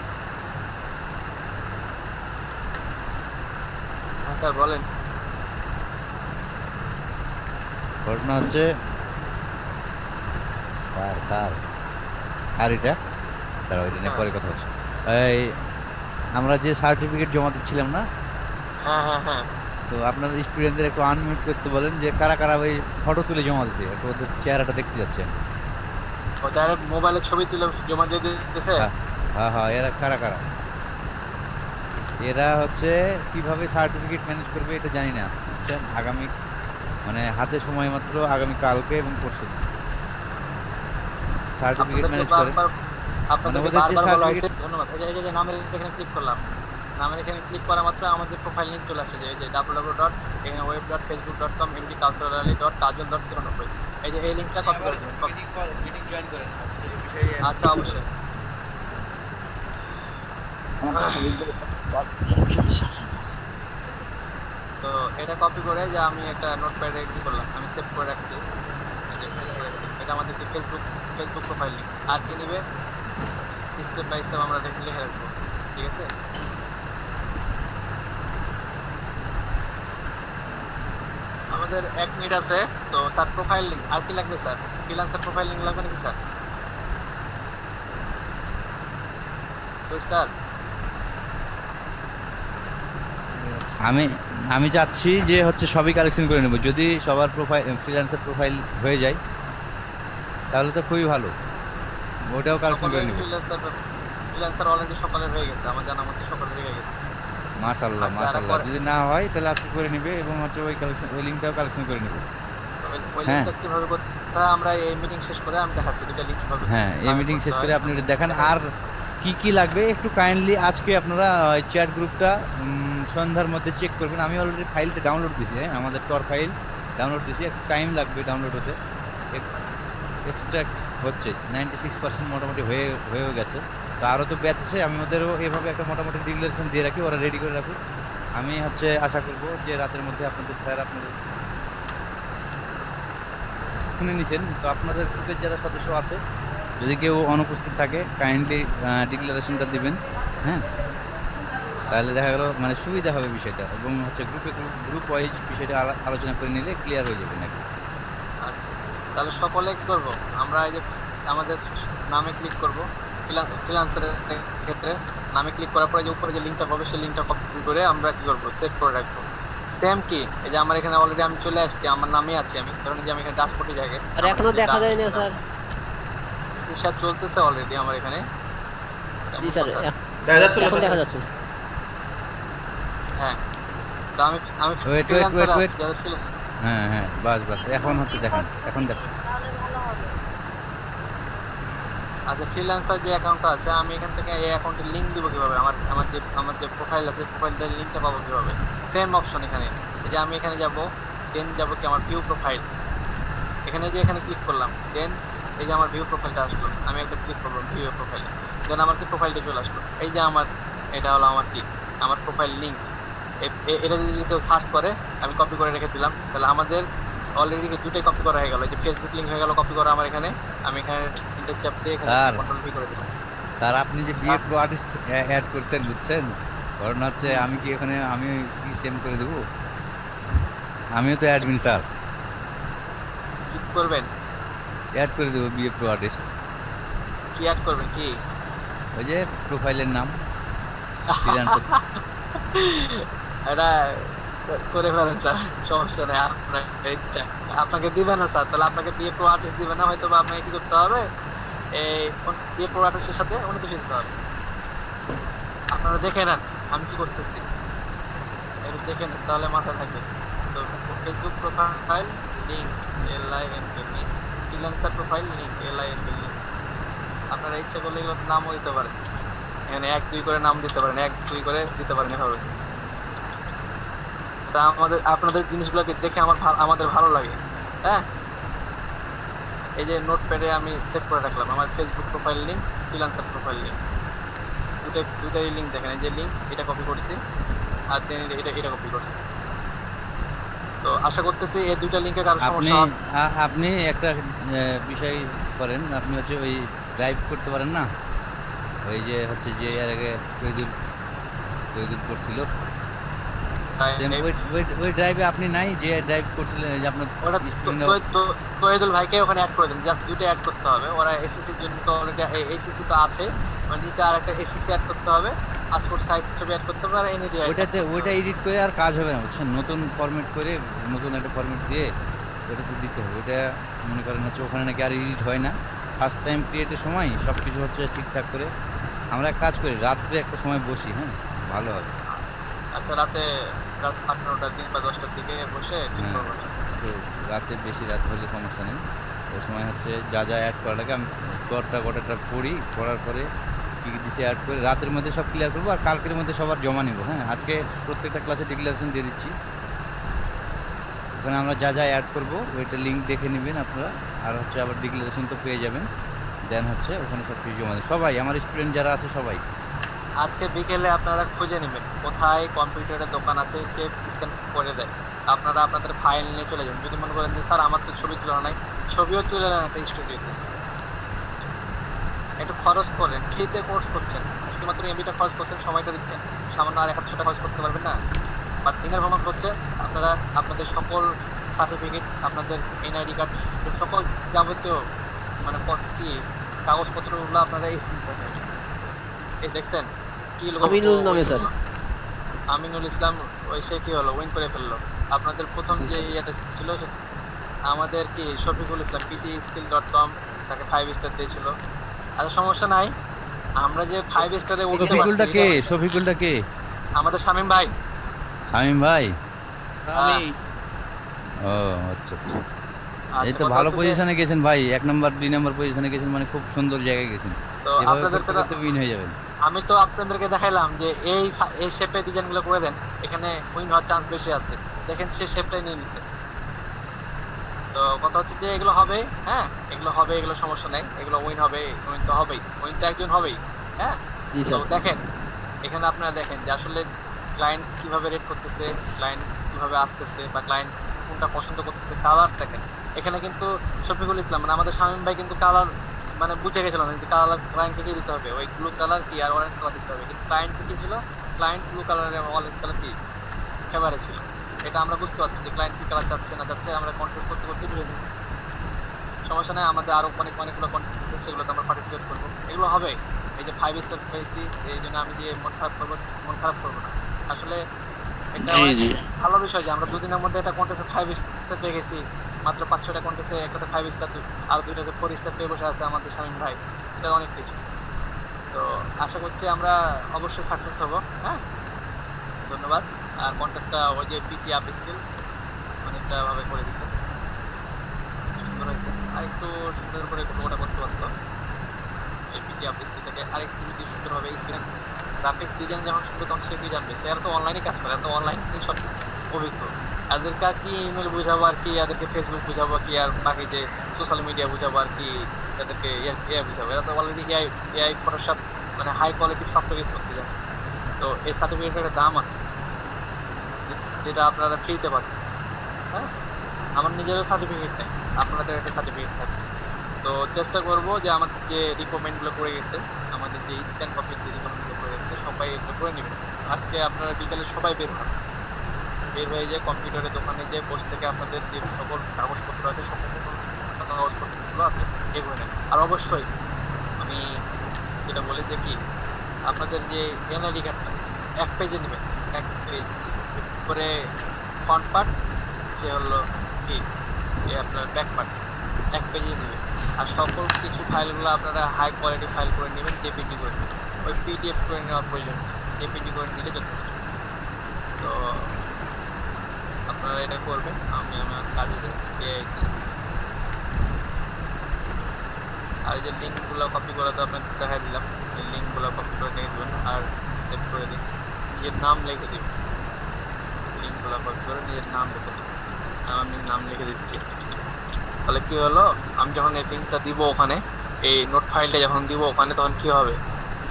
হ্যাঁ স্যার বলেন। ঘটনা হচ্ছে আর এটা তারা ওইটা নিয়ে পরে কথা হচ্ছে। এই আমরা যে সার্টিফিকেট জমা দিচ্ছিলাম না, হ্যাঁ হ্যাঁ হ্যাঁ, তো আপনার স্টুডেন্টদের একটু আনমিউট করতে বলেন, যে কারা কারা ওই ফটো তুলে জমা দিচ্ছে, একটু ওদের চেহারাটা দেখতে যাচ্ছেন। ও ডাইরেক্ট মোবাইলে ছবি তুলে জমা দিয়ে দিতেছে। হ্যাঁ হ্যাঁ, এরা কারা কারা এরা হচ্ছে কিভাবে সার্টিফিকেট ম্যানেজ করবে এটা জানি না, বুঝছেন? আগামী মানে হাতে সময় মাত্র আগামী কালকে এবং পরশু সার্টিফিকেট আপনাদেরকে ম্যানেজ করে। বারবার আপনাদেরকে ওদের যে বারবার বলা হয়েছে, certificate- ধন্যবাদ। এই যে নামের এখানে ক্লিক করলাম, নামের এখানে ক্লিক করা মাত্র আমাদের প্রোফাইল লিংক চলে আসে, যে www.facebook.com/md-kajol.93। এই যে এই লিংকটা কপি করে দিবেন। মিটিং জয়েন করেন আচ্ছা, অবশ্যই। তো এটা কপি করে যে আমি একটা নোটপ্যাডে কি করলাম, আমি সেভ করে রাখছি। এটা আমাদের যে ফেসবুক প্রোফাইল লিংক। আর কি নিবে স্টেপ বাই স্টেপ আমরা দেখে লিখে রাখবো, ঠিক আছে? আমাদের 1 মিনিট আছে। তো স্যার প্রোফাইল লিংক আর কি লাগবে স্যার? ফ্রিল্যান্সার প্রোফাইল লিংক লাগবে নাকি স্যার? স্যার আমি আমি চাচ্ছি যে হচ্ছে সবই কালেকশন করে নেব, যদি সবার প্রোফাইল ফ্রিল্যান্সার প্রোফাইল হয়ে যায় তাহলে তো খুবই ভালো, ওটাও কালেকশন করে নেব। ফ্রিল্যান্সার অলরেডি সকালে হয়ে গেছে, আমার জানা মতে সকালে হয়ে গেছে। মাশাআল্লাহ আচ্ছা, মাশাআল্লাহ, আর যদি না হয় তাহলে আজকে করে নেবে এবং হচ্ছে ওই কালেকশন ওই লিঙ্কটাও কালেকশন করে নেব। ওই হ্যাঁ। লিংকটা কিভাবে করতে হয় আমরা এই মিটিং শেষ করে আমি দেখাচ্ছি দুটো লিংক কিভাবে। হ্যাঁ, এই মিটিং শেষ করে আপনি ওটা দেখান। আর কি কি লাগবে একটু কাইন্ডলি আজকে আপনারা চ্যাট গ্রুপটা সন্ধ্যার মধ্যে চেক করবেন। আমি অলরেডি ফাইলটা ডাউনলোড দিয়েছি, হ্যাঁ আমাদের টর ফাইল ডাউনলোড দিয়েছি, একটু টাইম লাগবে ডাউনলোড হতে। এক্সট্রাক্ট হচ্ছে 96% মোটামুটি হয়েও গেছে। তো আরও তো ব্যাচ আছে, আমি ওদেরও এভাবে একটা মোটামুটি ডিক্লারেশন দিয়ে রাখি, ওরা রেডি করে রাখুক। আমি হচ্ছে আশা করব যে রাতের মধ্যে আপনাদের স্যার আপনাদের শুনে নিছেন। তো আপনাদের গ্রুপের যারা সদস্য আছে যদি কেউ অনুপস্থিত থাকে কাইন্ডলি ডিক্লারেশনটা দিবেন, হ্যাঁ তাহলে দেখা গেল মানে সুবিধা হবে বিষয়টা, এবং হচ্ছে গ্রুপ ওয়াইজ বিষয়টা আলোচনা করে নিলে ক্লিয়ার হয়ে যাবে নাকি। আচ্ছা, তাহলে সকলে কি করব? আমরা এই যে আমাদের নামে ক্লিক করব, ফ্রিল্যান্সারের ক্ষেত্রে নামে ক্লিক করার পরে যে উপরে যে লিংকটা পাবে সেই লিংকটা কপি করে আমরা কি করব, সেভ করে রাখবো। সেম কি এই যে আমার এখানে অলরেডি আমি চলে আসছি, আমার নামে আছি আমি, কারণ যে আমি এখানে ড্যাশবোর্ডে জায়গায় আর এখনো দেখা যায় না স্যার। স্ক্রিনশট চলতেছে অলরেডি আমার এখানে। জি স্যার, দেখা যাচ্ছে এখন দেখা যাচ্ছে। হ্যাঁ, তো আমি Wait, freelancer wait. আছি, যাদের হ্যাঁ হ্যাঁ, বাস এখন হচ্ছে দেখেন, এখন দেখেন। আচ্ছা, ফ্রিল্যান্সার যে অ্যাকাউন্টটা আছে আমি এখান থেকে এই অ্যাকাউন্টের লিংক দিব কিভাবে? আমার যে প্রোফাইল আছে প্রোফাইলটার লিংকটা পাবো কিভাবে? সেম অপশন এখানে, এই যে আমি এখানে যাব, দেন যাব কি আমার ভিউ প্রোফাইল, এখানে যে এখানে ক্লিক করলাম, দেন এই যে আমার ভিউ প্রোফাইলটা আসলো, আমি একটা ক্লিক করলাম ভিউ প্রোফাইলে, দেন আমার কি প্রোফাইলটা চলে আসলো। এই যে আমার এটা হলো আমার কি আমার প্রোফাইল লিংক। এটা যদি কেউ সার্চ করে, আমি কপি করে রেখে দিলাম, তাহলে আমাদের অলরেডি দুটোই কপি করা হয়ে গেল। এই যে ফেসবুক লিংক হয়ে গেল কপি করা আমার এখানে, আমি এখানে ইন্টার চাপ দিয়ে এখানে স্যার। কন্ট্রোল ভি করে দিলাম। স্যার আপনি যে বিএ প্রো আর্টিস্ট অ্যাড করছেন বুঝছেন, ঘটনা হচ্ছে আমি কি এখানে আমি কি সেম করে দেবো? আমিও তো অ্যাডমিন স্যার, কি করবেন? অ্যাড করে দেবো বিএ প্রো আর্টিস্ট, কি অ্যাড করবেন? কি ওই যে প্রোফাইলের নাম ফ্রিল্যান্সার। এটা করে ফেলেন স্যার, সমস্যা নেই। আপনার ইচ্ছা, আপনাকে দিবে না স্যার, তাহলে আপনাকে বিএ প্রো আর্টিস্ট দিবে না, হয়তো বা আপনাকে কি করতে হবে, এই বিএ প্রো আর্টিস্টের সাথে অন্য কিছু দিতে হবে। আপনারা দেখে নেন আমি কি করতেছি, এটা দেখে নেন তাহলে মাথায় থাকবে। তো Facebook profile link LINK link, freelancer profile link LINK link. আপনারা ইচ্ছা করলে এগুলো নামও দিতে পারেন, এখানে 1-2 করে নাম দিতে পারেন, 1-2 করে দিতে পারেন এভাবে। তা আপনাদের জিনিসগুলোকে দেখে আমাদের ভালো লাগে। হ্যাঁ, এই যে নোটপ্যাডে আমি সেভ করে রাখলাম আমার Facebook profile link, freelancer profile link, দুটাই লিংক দেখেন। এই যে লিংক এটা কপি করছি, আর দেন এটা কপি করছি। তো আশা করতেছি এই দুইটা লিংকের কারো আপনি সমস্যা আপনি একটা বিষয় করেন, আপনি হচ্ছে ওই ড্রাইভ করতে পারেন না, ওই যে হচ্ছে যে এর আগে তৈরি করছিল ওই ড্রাইভে আপনি নাই, যে ড্রাইভ করছিলেন যে আপনার ওটা screen-এ- তহিদুল ভাইকে ওখানে অ্যাড করে দেন, জাস্ট দুটো অ্যাড করতে হবে। ওরা এসএসসির জন্য তো অলরেডি এসএসসি তো আছে, মানে নিচে আর একটা এসএসসি অ্যাড করতে হবে, পাসপোর্ট সাইজ ছবি অ্যাড করতে হবে, আর এনআইডি ওইটা এডিট করে আর কাজ হবে না বুঝছেন, নতুন ফরম্যাট করে নতুন একটা ফরম্যাট দিয়ে ওটা তো দিতে হবে। ওটা মনে করেন হচ্ছে ওখানে নাকি আর এডিট হয় না, ফার্স্ট টাইম ক্রিয়েটের সময় সব কিছু হচ্ছে ঠিকঠাক করে। আমরা এক কাজ করি, রাত্রে একটা সময় বসি, হ্যাঁ ভালো হবে। আচ্ছা রাত 8-9টার দিন বা 10টার দিকে বসে ঠিক হ্যাঁ। করবো না? তো রাতে বেশি রাত হলে সমস্যা নেই, ওই সময় হচ্ছে যা যা অ্যাড করা লাগে আমি গড়টা গোটাটা পড়ি, পড়ার পরে কী কী দিছে অ্যাড করে রাতের মধ্যে সব ক্লিয়ার করবো, আর কালকের মধ্যে সবার জমা নিব। হ্যাঁ, আজকে প্রত্যেকটা ক্লাসে ডিক্লারেশন দিয়ে দিচ্ছি, ওখানে আমরা যা যা অ্যাড করবো ওইটা লিঙ্ক দেখে নেবেন আপনারা, আর হচ্ছে আবার ডিক্লারেশন তো পেয়ে যাবেন, দেন হচ্ছে ওখানে সব কিছু জমা দেবেন সবাই, আমার স্টুডেন্ট যারা আছে সবাই। আজকে বিকেলে আপনারা খুঁজে নেবেন কোথায় কম্পিউটারের দোকান আছে, সে স্ক্যান করে দেয়। আপনারা আপনাদের ফাইল নিয়ে চলে যান। যদি মনে করেন যে স্যার আমার তো ছবি তোলা নাই, ছবিও তুলে নেন একটা স্টুডিওতে, একটু খরচ করেন, ফ্রিতে কোর্স করছেন, শুধুমাত্র এমবিটা খরচ করছেন, সময়টা দিচ্ছেন, সামান্য আর 100 টাকা খরচ করতে পারবেন না। বাট দিনের ভ্রমণ হচ্ছে আপনারা আপনাদের সকল সার্টিফিকেট, আপনাদের এনআইডি কার্ড, সকল যাবতীয় মানে কি কাগজপত্রগুলো আপনারা এই দেখছেন কি লোক আমিনুল নামে স্যার। আমিনুল ইসলাম, ওই সে কি হলো, উইন করে ফেললো। আপনাদের প্রথম যে ইয়েটা ছিল আমাদের কি শফিকুল ইসলাম ptskill.com, তাকে 5 স্টার দিয়েছিল। আচ্ছা সমস্যা নাই, আমরা যে 5 স্টারে উঠতে শফিকুলটা পারছি কে? এটা শফিকুলটা কে? আমাদের শামীম ভাই। শামীম ভাই? আমি ও আচ্ছা আচ্ছা, এই আচ্ছা, তো কথা ভালো হচ্ছে যে- পজিশনে গেছেন ভাই, 1 নম্বর 2 নম্বর পজিশনে গেছেন, মানে খুব সুন্দর জায়গায় গেছেন, তো এভাবে আপনাদেরকে করতে করতে উইন হয়ে যাবেন। আমি তো আপনাদেরকে দেখাইলাম যে এই শেপে ডিজাইনগুলো করে দেন, এখানে উইন হওয়ার চান্স বেশি আছে। দেখেন সে শেপটাই নিয়ে নিচ্ছে। তো কথা হচ্ছে যে এগুলো হবে, হ্যাঁ এগুলো হবে, এগুলো সমস্যা নেই, এগুলো উইন হবে, উইন তো হবেই, উইন তো একজন হবেই। হ্যাঁ, জি তো স্যার। দেখেন এখানে আপনারা দেখেন যে আসলে ক্লায়েন্ট কিভাবে রেট করতেছে, ক্লায়েন্ট কিভাবে আসতেছে, বা ক্লায়েন্ট কোনটা পছন্দ করতেছে, কালার দেখেন। এখানে কিন্তু শফিকুল ইসলাম মানে আমাদের শামীম ভাই কিন্তু কালার মানে বুঝে গেছিল না যে কালার ক্লায়েন্টকে কি দিতে হবে, ওই ব্লু কালার কি আর অরেঞ্জ কালার দিতে হবে, কিন্তু ক্লায়েন্ট কি ছিল, ক্লায়েন্ট ব্লু কালার এবং অরেঞ্জ কালার কি ফেভারে ছিল। এটা আমরা বুঝতে পারছি যে ক্লায়েন্ট কি কালার চাচ্ছে না চাচ্ছে, আমরা কন্ট্রোল করতে করতে বুঝে নিচ্ছি। সমস্যা নেই, আমাদের আরো অনেকগুলো কন্টেস্ট আছে, সেগুলোতে আমরা পার্টিসিপেট করবো, এগুলো হবে। এই যে 5 স্টার পেয়েছি, এই জন্য আমি যে মন খারাপ করবো না। আসলে এটা অনেক ভালো বিষয় যে আমরা দুদিনের মধ্যে একটা কন্টেস্টে 5 স্টার পেয়ে গেছি। মাত্র 5-6টা কন্টেস্টে একটাতে 5 স্টার, আর 2টাতে 4 স্টার পেয়ে বসে আছে আমাদের শামীম ভাই। এটা অনেক কিছু। তো আশা করছি আমরা অবশ্যই সাকসেস হবো। হ্যাঁ, ধন্যবাদ। আর কন্টেস্টটা ওই যে পিটি আপ স্কিল অনেকটা ভাবে করে দিচ্ছে, সুন্দর হয়েছে। আর একটু সুন্দর করে ওটা করতে পারতো এই পিটি আপ স্কিলটাকে, আরেকটু যদি সুন্দরভাবে স্ক্রিন গ্রাফিক্স ডিজাইন যখন সুন্দর তখন সে কি জানবে, সে আর তো অনলাইনে কাজ করে, এত অনলাইন সব অভিজ্ঞ। এদেরকে আর কি ইমেল বুঝাবো, আর কি এদেরকে ফেসবুক বুঝাবো, কি আর বাকি যে সোশ্যাল মিডিয়া বুঝাবো, আর কি তাদেরকে এআই বুঝাবো। এরা তো অলরেডি এআই ফটোশপ মানে হাই কোয়ালিটির সফটওয়্যার ইউজ করতে জানে। তো এই সার্টিফিকেটের একটা দাম আছে যেটা আপনারা ফ্রিতে পাচ্ছেন। হ্যাঁ, আমার নিজেরও সার্টিফিকেট নেই, আপনাদের একটা সার্টিফিকেট থাকবে। তো চেষ্টা করব যে আমাদের যে রিকমেন্ডগুলো করে গেছে, আমাদের যে স্ক্যান কপির যে রিকমেন্ডগুলো করে গেছে সবাই এগুলো করে নেবেন। আজকে আপনারা বিকালে সবাই বের হন, বের হয়ে যে কম্পিউটারের দোকানে যে বসে থেকে আপনাদের যে সকল কাগজপত্র আছে সকল কাগজপত্রগুলো আপনি এগিয়ে নেন। আর অবশ্যই আমি যেটা বলি যে কি, আপনাদের যে এনআইডি কার্ডটা 1 পেজে নেবেন, 1 পেজ করে ফ্রন্ট পার্ট, সে হলো কি আপনার ব্যাক পার্ট 1 পেজে নেবেন। আর সকল কিছু ফাইলগুলো আপনারা হাই কোয়ালিটি ফাইল করে নেবেন, জেপিজি করে নেবেন। ওই পিডিএফ করে নেওয়ার প্রয়োজন, জেপিজি করে নিলে যথেষ্ট। তো আপনারা এটা করবেন, আমি আমার কাজে যাচ্ছি। আর এই যে লিঙ্কগুলো কপি করা তো আপনাকে দেখা দিলাম, এই লিঙ্কগুলো কপি করে নিয়ে দেবেন আর সেভ করে দিন, নিজের নাম লিখে দিন। লিঙ্কগুলো কপি করে নিজের নাম লিখে দিন, আমি নাম লিখে দিচ্ছি। তাহলে কি হলো, আমি যখন এই লিঙ্কটা দিব ওখানে, এই নোট ফাইলটা যখন দিব ওখানে, তখন কি হবে,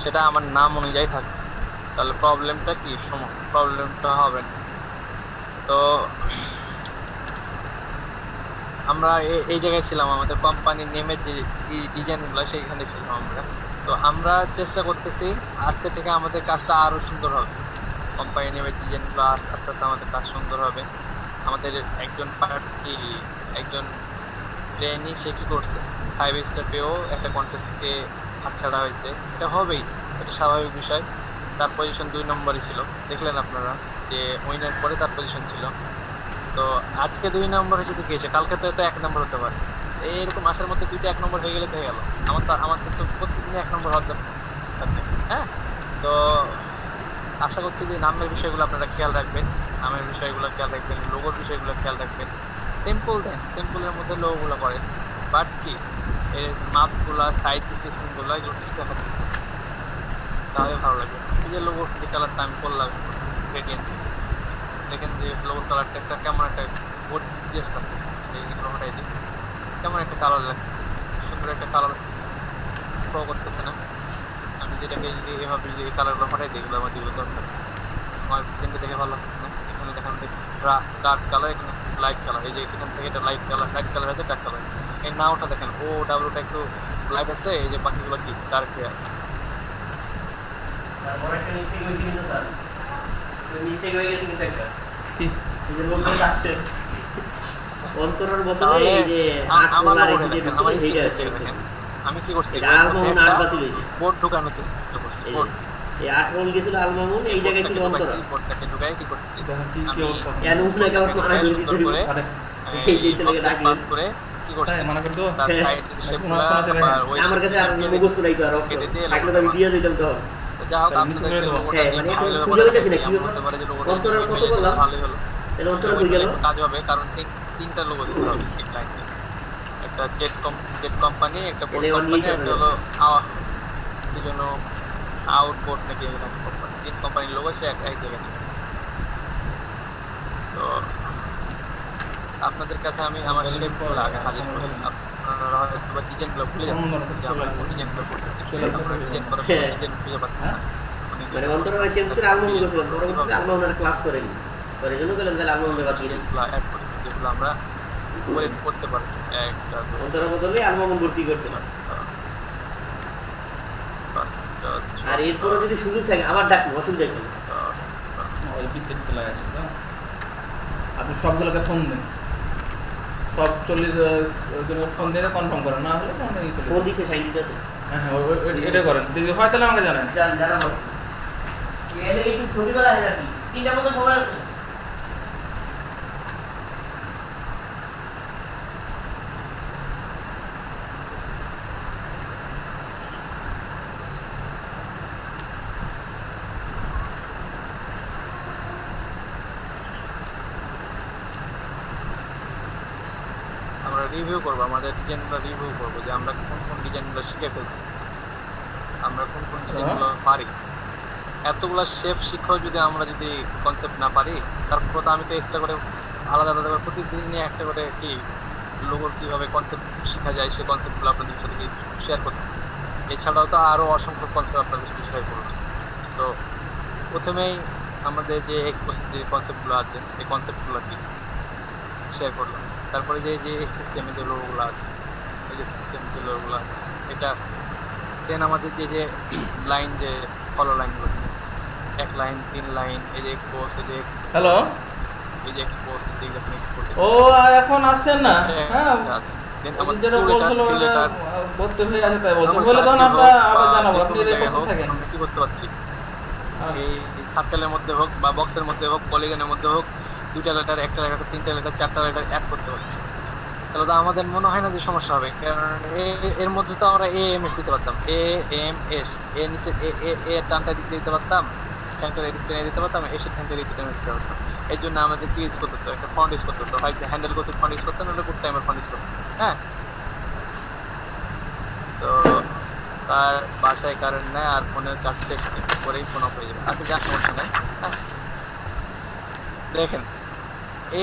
সেটা আমার নাম অনুযায়ী থাকবে। তাহলে প্রবলেমটা কি, প্রবলেমটা হবে না। তো আমরা এই জায়গায় ছিলাম, আমাদের কোম্পানির নেমের যে ডিজাইনগুলো সেইখানে ছিলাম আমরা। তো আমরা চেষ্টা করতেছি আজকে থেকে আমাদের কাজটা আরও সুন্দর হবে। কোম্পানির নেমের ডিজাইনগুলো আস্তে আস্তে আমাদের কাজ সুন্দর হবে। আমাদের একজন ট্রেনি সে কী করছে, 5 স্টার পেয়েও একটা কন্টেস্টকে হাতছাড়া হয়েছে। এটা হবেই, এটা স্বাভাবিক বিষয়। তার পজিশন 2 নম্বরই ছিল, দেখলেন আপনারা যে উইনার পরে তার পজিশন ছিল। তো আজকে 2 নম্বর হিসেবে গিয়েছে, কালকে তো 1 নম্বর হতে পারে। এইরকম মাসের মধ্যে 2টা 1 নম্বর হয়ে গেলে হয়ে গেল। আমার তো প্রতিদিনই 1 নম্বর হতে পারবে। হ্যাঁ, তো আশা করছি যে নামের বিষয়গুলো আপনারা খেয়াল রাখবেন, নামের বিষয়গুলো খেয়াল রাখবেন, লোগোর বিষয়গুলো খেয়াল রাখবেন। সিম্পল দেন, সিম্পলের মধ্যে লোগোগুলো করেন, বাট কি এর মাপগুলো, সাইজ স্পেসিফিকেশনগুলো এগুলো ঠিক রাখার চেষ্টা করুন, তাহলে ভালো লাগবে। এই যে লোগোর যে কালারটা আমি করলাম গ্রেডিয়েন্ট, দেখেন যে লোগোর কালারটা একটা কেমন একটা বোর্ড জিজ্ঞেস করতে, এই লোগোটাই দিই কেমন একটা কালার লাগছে, সুন্দর একটা কালার ফ্লো করতেছে না। আমি যেটাকে যদি এভাবে যদি এই কালারগুলো হটাই দিই, এগুলো আমার যেগুলো দরকার আমার প্রিন্টে দেখে ভালো লাগতেছে না। এখানে দেখান ডার্ক কালার, এখানে লাইট কালার, এই যে এখান থেকে এটা লাইট কালার আছে, ডার্ক কালার। এই নাওটা দেখেন ও ডাব্লুটা একটু লাইট আছে, এই যে বাকিগুলো কি ডার্ক হয়ে আছে। তারপর একটা মিস্টেক হয়েছে কিন্তু স্যার, মিস্টেক হয়ে গেছে কিন্তু একটা কি? এদের মধ্যে আছে অন্তরের বদলে তাহলে এই যে আমার আর লোগোটা এই যে দেখেন, আমার ভিতরে স্পেস হয়ে দেখেন, আমি কি করছি এটা আলমামুন আর বাতিল হয়েছে। বোর্ড ঢোকানোর চেষ্টা করছি, এই বোর্ড এই 8 রোল গেছিল আলমামুন, এই জায়গায় ছিল অন্তরা। বোর্ডটাকে ঢুকাই কি করতেছি দেখেন কি অবস্থা। এর উপরে কেমন মানা করে সুন্দর করে আরে এই যে ছেলেকে ডাকলেন। করে কি করছি তাই মানা করে দেবো? তার হ্যাঁ। সাইড শেপগুলো আমার কাছে আর মুখস্থ নাই তো আর কেটে দিয়ে থাকলে তো আমি দিয়ে দিতাম তো। যা হোক তাহলে আমি মিস করে দেবো। লোগোটা হ্যাঁ, দিয়ে মানে ভালোই এখন বলে খুঁজে পেতেছি না, রাখছি, কি আমার ব্যাপার? বলতে পারে যে লোগোটা অন্তরের কত দিয়ে বললাম? ভালোই হলো। তাহলে অন্তরে কই গেল? কাজ হবে কারণ তিনটা লোগো দিতে হবে ঠিক লাইনে, একটা জেট কোম্পানি, একটা বোর্ড এলে ওর কোম্পানি, নিচে একটা হলো কি জন্য আউটবোর্ড নাকি এরকম কোম্পানি, তিন কোম্পানির লোগো সে এক জায়গায় নেবে। তো আপনাদের কাছে আমি আমার শেপগুলো আগে হাজির করি, আপনারা হয়তো ডিজাইনগুলো ভুলে যাচ্ছেন যে আমরা কোন ডিজাইনগুলো করছি, আপনারা ডিজাইন করার পর ডিজাইন খুঁজে পাচ্ছেন না। মানে অন্তরে চেঞ্জ করে আলমামুন করেছিলাম, পরবর্তীতে আলমামুনের ক্লাস করেনি। পরে জন্য বললাম তাহলে আলমামুনের বাদ দিয়ে দেন। যেগুলো অ্যাড করি, যেগুলো আমরা উপরে করতে পারি, একটা অন্তরের বদলে আলমামুন ভর্তি করছিলাম। আর এরপরে যদি সুযোগ থাকে আবার ডাকবো, অসুবিধা কি? ওই পিকেট চলে আসে তো। আপনি সবগুলোকে ফোন দেন, সব 40 জনের ফোন দিয়ে কনফার্ম করেন, না হলে ফোন দিয়ে ফোন দিছে সাইন দিতেছে। হ্যাঁ হ্যাঁ এটা করেন, যদি হয় তাহলে আমাকে জানান। জানাবো। এলে একটু ছবি তোলা হয় নাকি? 3টা মতো সময় আছে। আমরা রিভিউ করবো, আমাদের ডিজাইনগুলো রিভিউ করবো যে আমরা কোন কোন ডিজাইনগুলো শিখে ফেলছি, আমরা কোন কোন ডিজাইনগুলো পারি। এতগুলো শেপ শিখেও যদি আমরা যদি কনসেপ্ট না পারি, তারপর তো আমি তো এক্সট্রা করে আলাদা আলাদা করে প্রতিদিনই একটা করে কি লোগোর কীভাবে কনসেপ্ট শেখা যায় সেই কনসেপ্টগুলো আপনাদের সাথে শেয়ার করতেছি। এছাড়াও তো আরও অসংখ্য কনসেপ্ট আপনাদের সাথে শেয়ার করবো। তো প্রথমেই আমাদের যে এক্সপোজের যে কনসেপ্টগুলো আছে এই কনসেপ্টগুলো কি শেয়ার করলাম। তারপরে যে যে সিস্টেমে যে লোগোগুলো আছে, এই যে সিস্টেম যে লোগোগুলো আছে এটা, দেন আমাদের যে যে লাইন, যে ফলো লাইনগুলো, 1 লাইন 3 লাইন, এই যে এক্সপোজ, এই যে হ্যালো, এই যে এক্সপোজ, এই যে যখন এক্সপোজ ও আর এখন আসছেন না? হ্যাঁ আছে, দেন আমাদের আমাদের যেটা টু লেটার, বলছিল 3 লেটার ভর্তি হয়ে আছে তাই বলছেন, বলে তখন আমরা আবার জানাবো, আপনি রেকর্ড থাকেন। কি করতে পারছি এই সার্কেলের মধ্যে হোক বা বক্সের মধ্যে হোক, পলিগনের মধ্যে হোক, 2টা লেটার, 1টা লেটার, 3টা লেটার, 4টা লেটার অ্যাড করতে পারছি। তাহলে তো আমাদের মনে হয় না যে সমস্যা হবে, কারণ এর মধ্যে তো আমরা AMS দিতে পারতাম, AMS, এ নিচে এ টানটা দিতে পারতাম, ট্যাঙ্কের এডিট টেনে দিতে পারতাম, এসে ট্যাঙ্কের এডিট টেনে দিতে পারতাম। এর জন্য আমাদের কি ইউজ করতে হতো, একটা ফন্ট ইউজ করতে হতো, হয় হ্যান্ডেল করতে ফন্ট ইউজ করতাম, নাহলে গুড টাইমের ফন্ট ইউজ করতাম। হ্যাঁ, তো তার বাসায় কারেন্ট নেয় আর ফোনের চার্জটা একটু করেই ফোন অফ হয়ে যাবে। আচ্ছা, যা সমস্যা নেই। হ্যাঁ, দেখেন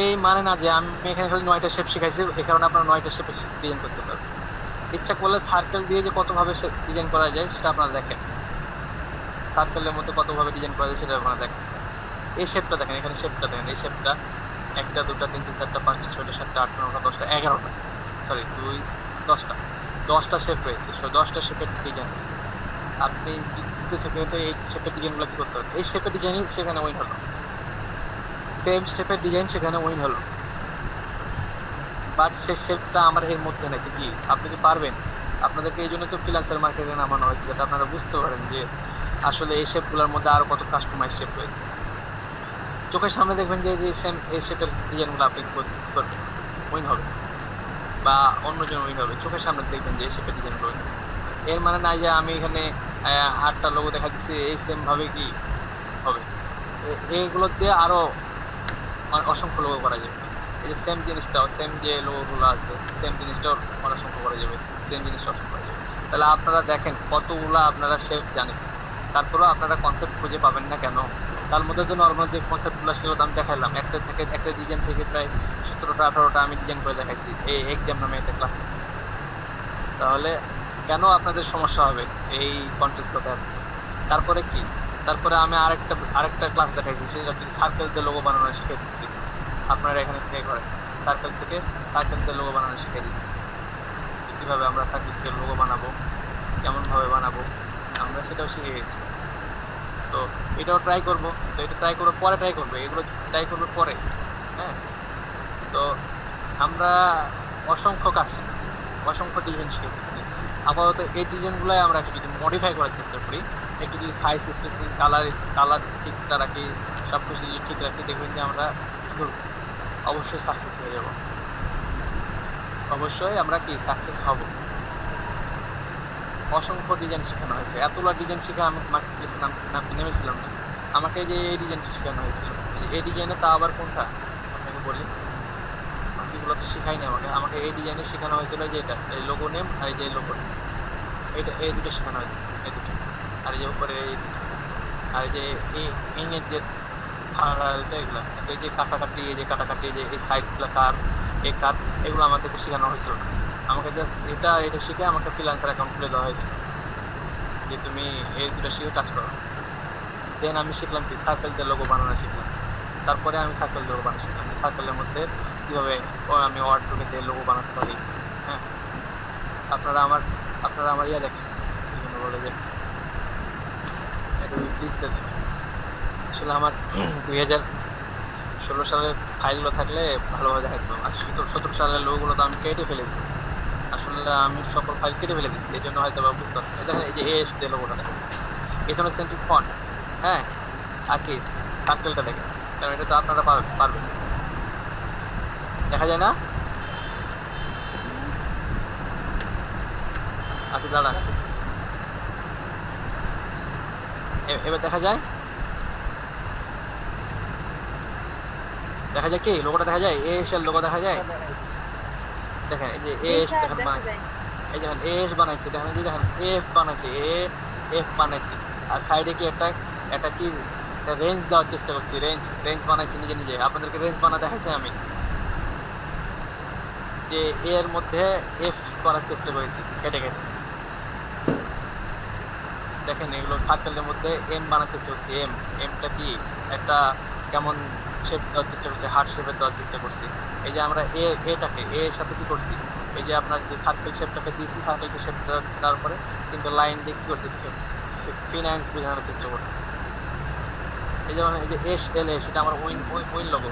এই মানে না যে আমি এখানে খালি 9টা শেপ শিখাইছি, এই কারণে আপনারা 9টা শেপে ডিজাইন করতে পারবেন। ইচ্ছা করলে সার্কেল দিয়ে যে কতভাবে ডিজাইন করা যায় সেটা আপনারা দেখেন, সার্কেলের মধ্যে কতভাবে ডিজাইন করা যায় সেটা আপনারা দেখেন। এই শেপটা দেখেন, এখানে শেপটা দেখেন, এই শেপটা 1টা 2টা 3টা 4টা 5টা 6টা 7টা 8টা 9টা 10টা 11টা, সরি 2 10টা শেপ রয়েছে। 10টা শেপের ডিজাইন আপনি দ্বিতীয় সেকেন্ডে এই শেপের ডিজাইনগুলো কী করতে হবে, এই শেপের ডিজাইনই সেখানে উইন হলো, সেম শেপের ডিজাইন সেখানে উইন হলো, বাট সেই শেপটা আমার এর মধ্যে নাকি কি আপনি কি পারবেন? আপনাদেরকে এই জন্য তো ফ্রিল্যান্সার মার্কেটে নামানো হয়েছে, যাতে আপনারা বুঝতে পারেন যে আসলে এই শেপগুলোর মধ্যে আরও কত কাস্টমাইজ শেপ রয়েছে। চোখের সামনে দেখবেন যে যে সেম এই শেপের ডিজাইনগুলো আপনি করবেন, উইন হবে বা অন্যজন উইন হবে, চোখের সামনে দেখবেন যে এই শেপের ডিজাইনগুলো উইন হবে। এর মানে না যে আমি এখানে 8টা লোগো দেখা দিচ্ছি এই সেমভাবে কি হবে। এইগুলো দিয়ে আরো অসংখ্য লোগো করা যাবে। এই যে সেম জিনিসটাও, সেম যে লোগোগুলো আছে সেম জিনিসটাও অসংখ্য করা যাবে, সেম জিনিসটা অসংখ্য করা যাবে। তাহলে আপনারা দেখেন কতগুলা আপনারা শেপ জানেন, তারপরেও আপনারা কনসেপ্ট খুঁজে পাবেন না কেন? তার মধ্যে তো নর্মাল যে কনসেপ্টগুলো সেগুলো আমি দেখাইলাম, একটা ডিজাইন থেকে প্রায় 17টা 18টা আমি ডিজাইন করে দেখাইছি এই এক্সাম নামে একটা ক্লাস। তাহলে কেন আপনাদের সমস্যা হবে এই কন্টেস্টগুলোতে? তারপরে কি, তারপরে আমি আরেকটা ক্লাস দেখাইছি, সেটা হচ্ছে সার্কেল দিয়ে লোগো বানানো শিখে দিচ্ছি। আপনারা এখানে থেকে করেন, সার্কেল দিয়ে লোগো বানানো শিখে দিচ্ছি। কীভাবে আমরা সার্কেল থেকে লোগো বানাবো, কেমনভাবে বানাবো আমরা সেটাও শিখে গেছি। তো এটাও ট্রাই করবো, তো এটা ট্রাই করবো পরে, ট্রাই করবো এগুলো ট্রাই করবো পরে। হ্যাঁ, তো আমরা অসংখ্য কাজ শিখছি, অসংখ্য ডিজাইন শিখে দিচ্ছি। আপাতত এই ডিজাইনগুলোই আমরা একটু যদি মডিফাই করার চেষ্টা করি, একটু যদি সাইজ স্পেসিং কালার ঠিকটা রাখি, সব কিছু যদি ঠিক রাখি, দেখবেন যে আমরা অবশ্যই সাকসেস হয়ে যাব। অবশ্যই আমরা কি সাকসেস হব। অসংখ্য ডিজাইন শেখানো হয়েছে, এতগুলো ডিজাইন শিখে আমি মার্কেটপ্লেসে নেমেছিলাম না। আমাকে যে এই ডিজাইন শেখানো হয়েছিল, এই ডিজাইনে তা আবার কোনটা আপনাকে বলি, বাকিগুলো তো শেখায়নি আমাকে এই ডিজাইনে শেখানো হয়েছিল যে এটা এই লোগো নেম আর এই যে লোগো নেম, এই দুটো শেখানো হয়েছে, এই দুটো। আর এই যে উপরে এই দুটো, আর এই যে এই যে ফাড়াটা, এগুলো এই যে কাটাকাটি, এই যে এই সাইডগুলো এই কার, এগুলো আমাদেরকে শেখানো হয়েছিল না। আমাকে জাস্ট এটা শিখে আমাকে ফ্রিল্যান্সার অ্যাকাউন্ট খুলে দেওয়া হয়েছে যে তুমি এই দুটো শিখে কাজ করো। দেন আমি শিখলাম কি সার্কেল দিয়ে লোগো বানানো শিখলাম। তারপরে আমি সার্কেল লোগো বানানো শিখলাম, সার্কেলের মধ্যে কীভাবে আমি ওয়ার্ডরোবে দিয়ে লোগো বানাতে পারি। হ্যাঁ, আপনারা আমার ইয়ে দেখেন, বলে যে প্লিজ দেখেন। আসলে আমার 2016 সালের ফাইলগুলো থাকলে ভালোভাবে দেখাইতে পারবো। আর 17 সালের লোকগুলো তো আমি কেটে ফেলে দিচ্ছি, আসলে আমি সকল ফাইল কেটে ফেলে দিচ্ছি, এই জন্য হয়তো বুঝতে পারছি। দেখেন এই যে এস দিয়ে লোগোটা দেখেন, এখানে সেন্ট্রিক ফন্ট। হ্যাঁ, আর কি সার্কেলটা দেখেন, কারণ এটা তো আপনারা পারবেন, দেখা যায় না? আচ্ছা দাঁড়ান, এবার দেখা যায় কি লোগোটা দেখা যায়, এস এর লোগো দেখা যায়। দেখেন এই যে এস দেখেন বানাইছে, এই দেখেন এস বানাইছে, দেখেন এই যে দেখেন এফ বানাইছে, আর সাইডে কি একটা কি রেঞ্জ দেওয়ার চেষ্টা করছি, রেঞ্জ বানাইছি নিজে। আপনাদেরকে রেঞ্জ বানা দেখাইছি আমি, যে এর মধ্যে এফ করার চেষ্টা করেছি কেটে। দেখেন এগুলো সার্কেলের মধ্যে এম বানার চেষ্টা করছি, এমটা কি একটা কেমন শেপ দেওয়ার চেষ্টা করছি, হার্ট শেপের দেওয়ার চেষ্টা করছি। এই যে আমরা এটাকে এর সাথে কি করছি, এই যে আপনার যে সার্কেল শেপটাকে দিয়েছি, সার্কেল শেপ দেওয়ার পরে কিন্তু লাইন দিয়ে কি করছি, ফিনান্স বোঝানোর চেষ্টা করছি। এই যেমন এই যে এস এল এ, সেটা আমার উইন লোগো।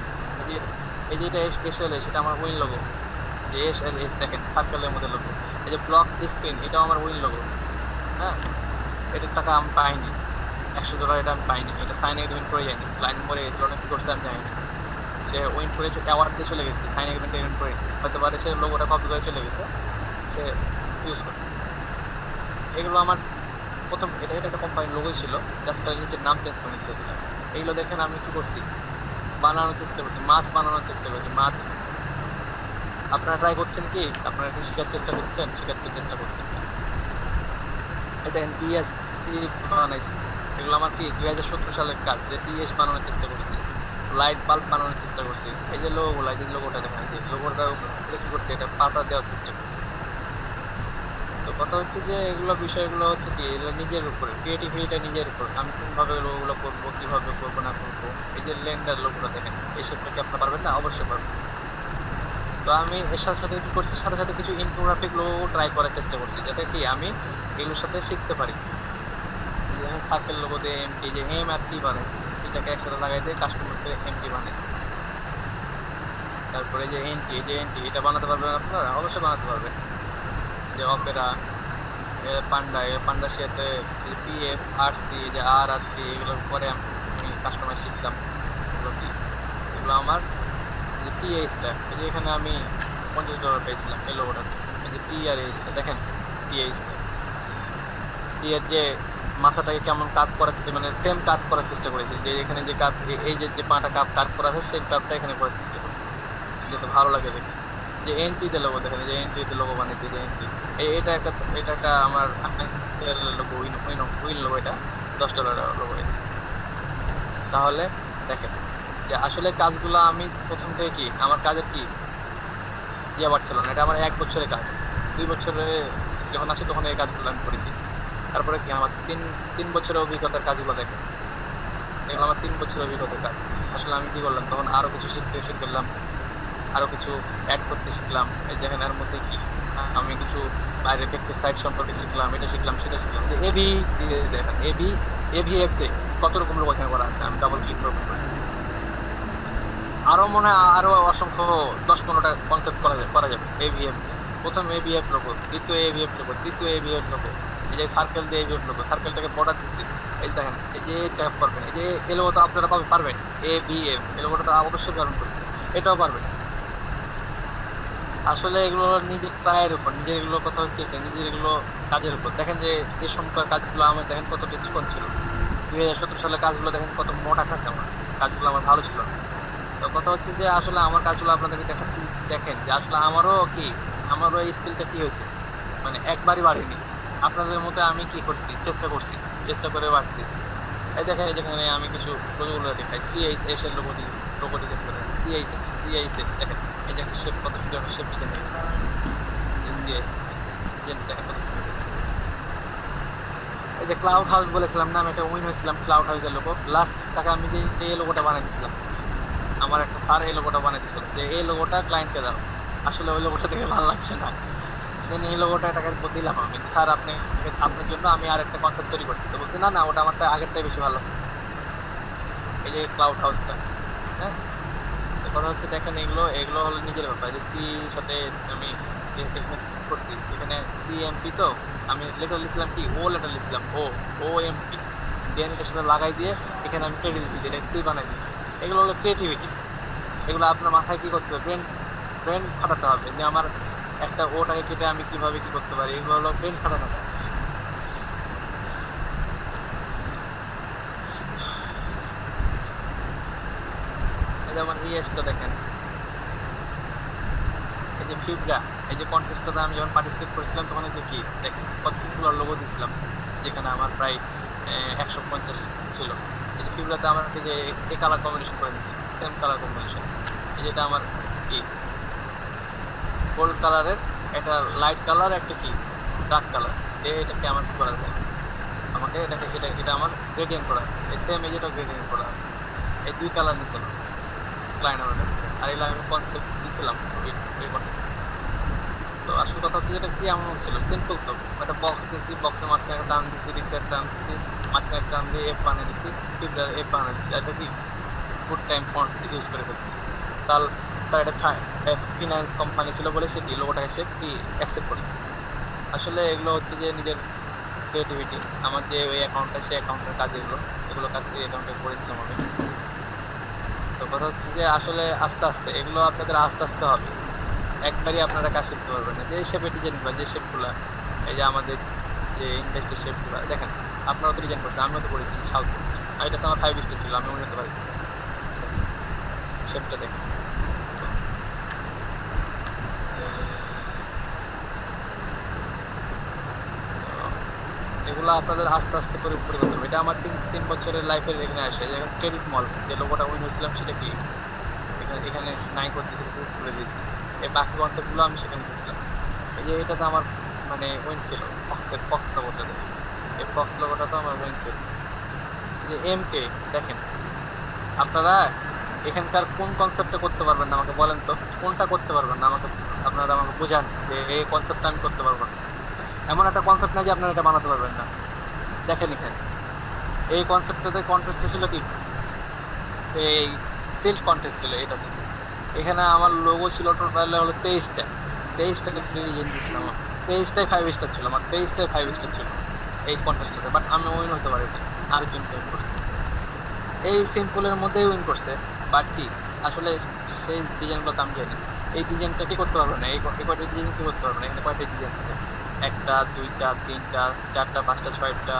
এই যে এটা এস এল এ, সেটা আমার উইন লোগো। যে এস এল এস দেখেন সার্কেলের মধ্যে লোগো। এই যে ব্লক স্ক্রিন, এটাও আমার উইন লোগো। হ্যাঁ, এটার টাকা আমি পাইনি, $100 এটা আমি পাইনি, এটা সাইন এগ্রিমেন্ট করে যায়নি। লাইন পরে এই ধরনের কী করছে আমি জানি না, সে উইন করে অ্যাওয়ার্ড দিয়ে চলে গেছে, সাইন এগ্রিমেন্ট করে হতে পারে সে লোগোটা কপি করে চলে গেছে, সে ইউজ করছে। এগুলো আমার প্রথম এটা একটা কোম্পানির লোগোই ছিল, জাস্ট নিজের নাম চেঞ্জ করে নিচ্ছিলাম। এইগুলো দেখেন আমি কী করছি, বানানোর চেষ্টা করছি, মাছ বানানোর চেষ্টা করছি, মাছ। আপনারা ট্রাই করছেন কি, আপনারা কি শেখার চেষ্টা করছেন এটা ডিএস বানাইছি। এগুলো আমার কি 2017 সালের কাজ, যে ডিএস বানানোর চেষ্টা করছি, লাইট বাল্ব বানানোর চেষ্টা করছি। এই যে লোগোগুলো, এই যে লোগোটা দেখেন, যে লোগোটা কি করছে, এটা পাতা দেওয়ার চেষ্টা করছি। তো কথা হচ্ছে যে বিষয়গুলো হচ্ছে কি, এগুলো নিজের উপরে, ক্রিয়েটিভিটিটা নিজের উপর, আমি কোনভাবে লোগোগুলো করবো, কীভাবে করবো না করবো। এই যে লেন্ডার লোগোটা দেখেন, এই শেপটা কি আপনারা পারবেন না? অবশ্যই পারবেন। তো আমি এর সাথে কী করছি, সাথে কিছু ইনফোগ্রাফিক লোগো ট্রাই করার চেষ্টা করছি, যাতে কি আমি এগুলোর সাথে শিখতে পারি। যেমন সার্কেল লোগো দিয়ে এমটি, যে এম আর টি বানাইছি, এটাকে একসাথে লাগাই দিয়ে কাস্টমার করে এমটি বানাই। তারপরে যে এনটি, এটা বানাতে পারবেন আপনারা? অবশ্যই বানাতে পারবেন। যে অপেরা, পান্ডার সাথে পিএফ আরসি, যে আরসি, এগুলোর পরে আমি কাস্টমার শিখলাম। এগুলো আমার যে টিএইচটা, এই যে এখানে আমি $50 পেয়েছিলাম এই লোগোটা। এই যে টি আর এইচটা দেখেন, টিএইচটা এর যে মাথাটাকে কেমন কাট করার মানে সেম কাট করার চেষ্টা করেছি, যে এখানে যে কাট এই যে পাটা কাট করা আছে সেই কাটটা এখানে করার চেষ্টা করেছি, যেটা ভালো লাগে দেখে। যে এনটিতে লোগো দেখেন, যে এনটিতে লোগো বানিয়েছি, যে এনটি এটা একটা আমার লোগো, উইল লোগো, এটা $10 লোগো। তাহলে দেখেন যে আসলে কাজগুলো আমি প্রথম থেকে কি আমার কাজের কি ইয়ে পাচ্ছিল না, এটা আমার 1 বছরের কাজ। 2 বছরে যখন আসি তখন এই কাজগুলো আমি করেছি। তারপরে কি আমার তিন বছরের অভিজ্ঞতার কাজগুলো দেখেন, এগুলো আমার 3 বছরের অভিজ্ঞতার কাজ। আসলে আমি কি করলাম তখন আরো কিছু শিখলাম, আরো কিছু অ্যাড করতে শিখলাম। এই দেখেন এর মধ্যে কি আমি কিছু বাইরের ভেক্টর সাইট সম্পর্কে শিখলাম, এটা শিখলাম সেটা শিখলাম। যে এবি দেখেন, এভিএফতে কত রকম লোক এখানে করা আছে, আমি ডাবল ক্লিক করবো। আরো মনে হয় আরো অসংখ্য 10-15টা কনসেপ্ট করা যাবে এভিএফ। প্রথম এভিএফ লোগো, দ্বিতীয় এভিএফ লোগো, তৃতীয় এভিএফ লোগো, এই যে সার্কেল দিয়ে এভিএফ লোগো, সার্কেলটাকে বর্ডার দিচ্ছি। এই দেখেন এই যে ট্যাপ করবেন, এই যে এই লোগোটা আপনারা পারবেন, এভিএফ এই লোগোটা অবশ্যই পালন করবেন, এটাও পারবেন। আসলে এগুলো নিজের প্রায়ের উপর, নিজের এগুলো কথা হচ্ছে নিজের এগুলো কাজের উপর। দেখেন যে এই সময় কাজগুলো আমার দেখেন কত ডিসকাউন্ট ছিল। 2017 সালে কাজগুলো দেখেন কত মোটা কাজ, আমার কাজগুলো আমার ভালো ছিল। তো কথা হচ্ছে যে আসলে আমার কাজগুলো আপনাদেরকে দেখাচ্ছি, দেখেন যে আসলে আমারও এই স্কিলটা কি হয়েছে, মানে একবারই বাড়িনি। আপনাদের মতো আমি কি করছি, চেষ্টা করে বাড়ছি। এই দেখেন যেখানে আমি কিছু লোগোগুলো দেখাই, সিআইএস এর লোগো ডিজাইন করে, সিআইএস দেখেন এই যে একটা শেপ, কত সুন্দর একটা শেপ ডিজাইন করেছে। সিআইএস দেখেন কত সুন্দর। এই যে ক্লাউড হাউস বলেছিলাম না, আমি একটা উইন হয়েছিলাম ক্লাউড হাউসের লোগো। লাস্ট টাকা আমি যে এই লোগোটা বানিয়ে দিয়েছিলাম, আমার একটা স্যার এই লোগোটা বানিয়ে দিয়েছিল, যে এই লোগোটা ক্লায়েন্টকে দাও। আসলে ওই লোগোটা দেখে ভালো লাগছে না, এই লোগোটা টাকা দিলাম আমি, স্যার আপনার জন্য আমি আর একটা কনসেপ্ট তৈরি করছি। তো বলছি না ওটা আমারটা আগেরটাই বেশি ভালো। এই যে ক্লাউড হাউসটা, হ্যাঁ কথা হচ্ছে দেখেন এগুলো হলো নিজের ব্যাপার। যে সি সাথে আমি করছি, এখানে সিএমপি, তো আমি লেটার লিখলাম কি লেটার লিখলাম ওএমপি, দেন এটার সাথে লাগাই দিয়ে এখানে আমি কেটে দিচ্ছি, এটা সি বানাই দিচ্ছি। এগুলো হলো ক্রিয়েটিভিটি। এগুলো আপনার মাথায় কি করতে হবে, ব্রেন খাটাতে হবে, যে আমার একটা ওটাকে কেটে আমি কিভাবে কি করতে পারি, এগুলো হলো ব্রেন খাটাতে হবে। যেমন ইএসটা দেখেন, এই যে ফিবরা, এই যে কন্টেস্টটাতে আমি যখন পার্টিসিপেট করেছিলাম তখন যে কি দেখেন কতগুলো লোগো দিয়েছিলাম, যেখানে আমার প্রায় 150 ছিল। এই যে ফিবরাতে আমার যে এই কালার কম্বিনেশন করে দিচ্ছি, সেম কালার কম্বিনেশন। এই যেটা আমার কি গোল্ড কালারের, একটা লাইট কালার, একটা কি ডার্ক কালার, এটাকে আমার কি করা যায়, আমাকে এটা আমার গ্রেডিয়েন্ট করা আছে, এই সেম এই যেটা গ্রেডিয়েন্ট করা আছে, এই 2 কালার নিয়েছিল ক্লায়েন্ট আমার কাছে। আর এগুলো আমি কনসেপ্ট দিয়েছিলাম এই কনসেপ্ট। তো আসল কথা হচ্ছে যেটা কি এমন ছিল, সিম্পল। তো একটা বক্স দিচ্ছি, বক্সের মাঝখানে একটা টান দিচ্ছি, রিক্সার টান দিচ্ছি, মাঝখানে একটা টান দিয়ে এফ বানিয়ে দিচ্ছি, ফিবরার এফ বানিয়ে দিচ্ছি। এটা কি গুড টাইম ফন্ট ইউজ করে ফেলছি। তার একটা ফিনান্স কোম্পানি ছিল বলে সে কি লোগোটাকে সে কি অ্যাকসেপ্ট করছে। আসলে এগুলো হচ্ছে যে নিজের ক্রিয়েটিভিটি। আমার যে ওই অ্যাকাউন্টটা, সেই অ্যাকাউন্টের কাজ এগুলো কাজ সেই অ্যাকাউন্টে করেছিলাম আমি। তো কথা হচ্ছে যে আসলে আস্তে আস্তে এগুলো আপনাদের আস্তে হবে, একবারই আপনারা কাজ শিখতে পারবেন না। যে শেপের ডিজাইনগুলো, যে শেপগুলো, এই যে আমাদের যে ইন্ডাস্ট্রি শেপগুলো দেখেন, আপনারা তো ডিজাইন করছেন, আমিও তো করেছি সাউথ। আর এটা তো আমার 5 স্টার ছিল, আমি উন্নত পারি শেপটা দেখেন। এগুলো আপনাদের আস্তে আস্তে করে পরিবর্তন হবে। এটা আমার 3 বছরের লাইফের এখানে আসে। যেমন ক্রেডিট মল, যে লোগোটা উইন হয়েছিলাম সেটা কি এখানে নাই করতেছি, করে দিয়েছি। এই বাকি কনসেপ্টগুলো আমি সেখানে দিয়েছিলাম। এই যে এটাতে আমার মানে উইন ছিল, ফক্স লোগোটা, এই ফক্স লোগোটা তো আমার উইন ছিল। যে এমকে দেখেন, আপনারা এখানকার কোন কনসেপ্টটা করতে পারবেন না আমাকে বলেন তো, কোনটা করতে পারবেন না আমাকে, আপনারা আমাকে বোঝান যে এই কনসেপ্টটা আমি করতে পারবো না। এমন একটা কনসেপ্ট নাই যে আপনারা এটা বানাতে পারবেন না। দেখেন এখানে এই কনসেপ্টটাতে কন্টেস্ট ছিল কি, এই সেলস কন্টেস্ট ছিল এটাতে। এখানে আমার লোগো ছিল টোটাল হলো 23টাকে ডিজাইন দিয়েছিলাম, 23টাই 5 স্টার ছিল, আমার 23টাই 5 স্টার ছিল এই কন্টেস্টটাতে। বাট আমি উইন হতে পারিনি, আরেকজন উইন করছে। এই সিম্পলের মধ্যেই উইন করছে। বাট কি আসলে সেই ডিজাইনগুলো তো আমি জানি, এই ডিজাইনটা কি করতে পারবো না, এই কয়টা ডিজাইন কি করতে পারবো না, এখানে কয়টা ডিজাইন আছে একটা, দুইটা, তিনটা, চারটা, পাঁচটা, ছয়টা,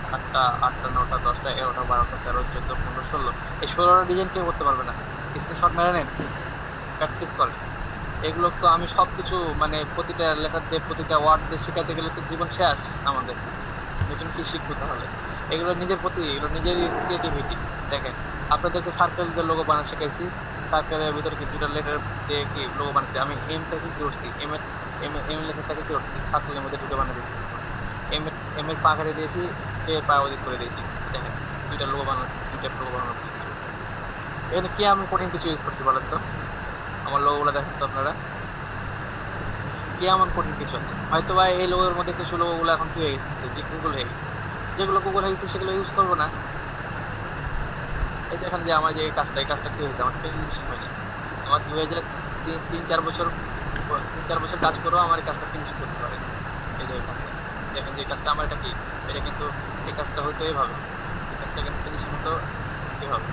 সাতটা, আটটা, নটা, দশটা, 11টা, 12টা, 13, 14, 15, 16, এই 16টা ডিজাইন কেউ করতে পারবে না। স্ক্রিনশট মেরে নেন, প্র্যাকটিস করেন। এগুলো তো আমি সবকিছু মানে প্রতিটা লেটার দিয়ে প্রতিটা ওয়ার্ড দিয়ে শেখাতে গেলে তো জীবন শেষ আমাদের। নতুন কি শিখবো তাহলে? এগুলো নিজের প্রতি, এগুলো নিজের ক্রিয়েটিভিটি। দেখেন, আপনাদেরকে সার্কেল দিয়ে লোগো বানানো শেখাইছি, সার্কেলের ভিতরে কি দুটো লেটার দিয়ে কি লোগো বানাচ্ছি। আমি এমটাকে কি করছি, এম লেখাটাকে কি করছি, সার্কেলের মধ্যে দুটো বানিয়ে দিচ্ছি। এম এর পা কেটে দিয়েছি, এর পা ওদিক করে দিয়েছি। দেখেন, দুইটা লোগো বানানো, দুইটা লোগো বানানো। এখানে কি আমি কঠিন কিছু ইউজ করছি বলেন তো? আমার লোগোগুলো দেখেন তো আপনারা, কি এমন কঠিন কিছু আছে? হয়তো বা এই লোগোর মধ্যে কিছু লোগোগুলো এখন কি হয়ে গেছে, যে গুগল হয়ে গেছে। যেগুলো গুগল হয়ে গেছে সেগুলো ইউজ করবো না। এই দেখেন যে আমার যে এই কাজটা কি হয়েছে, আমার ফিনিশিং হয়নি। আমার 3-4 বছর কাজ করেও আমার এই কাজটা ফিনিশিং করতে পারে। এই যে কাজটা দেখেন, যে কাজটা আমার এটা কি, এটা কিন্তু এই কাজটা হয়তো এইভাবে, এই কাজটা কিন্তু ফিনিশিং হতো এইভাবে।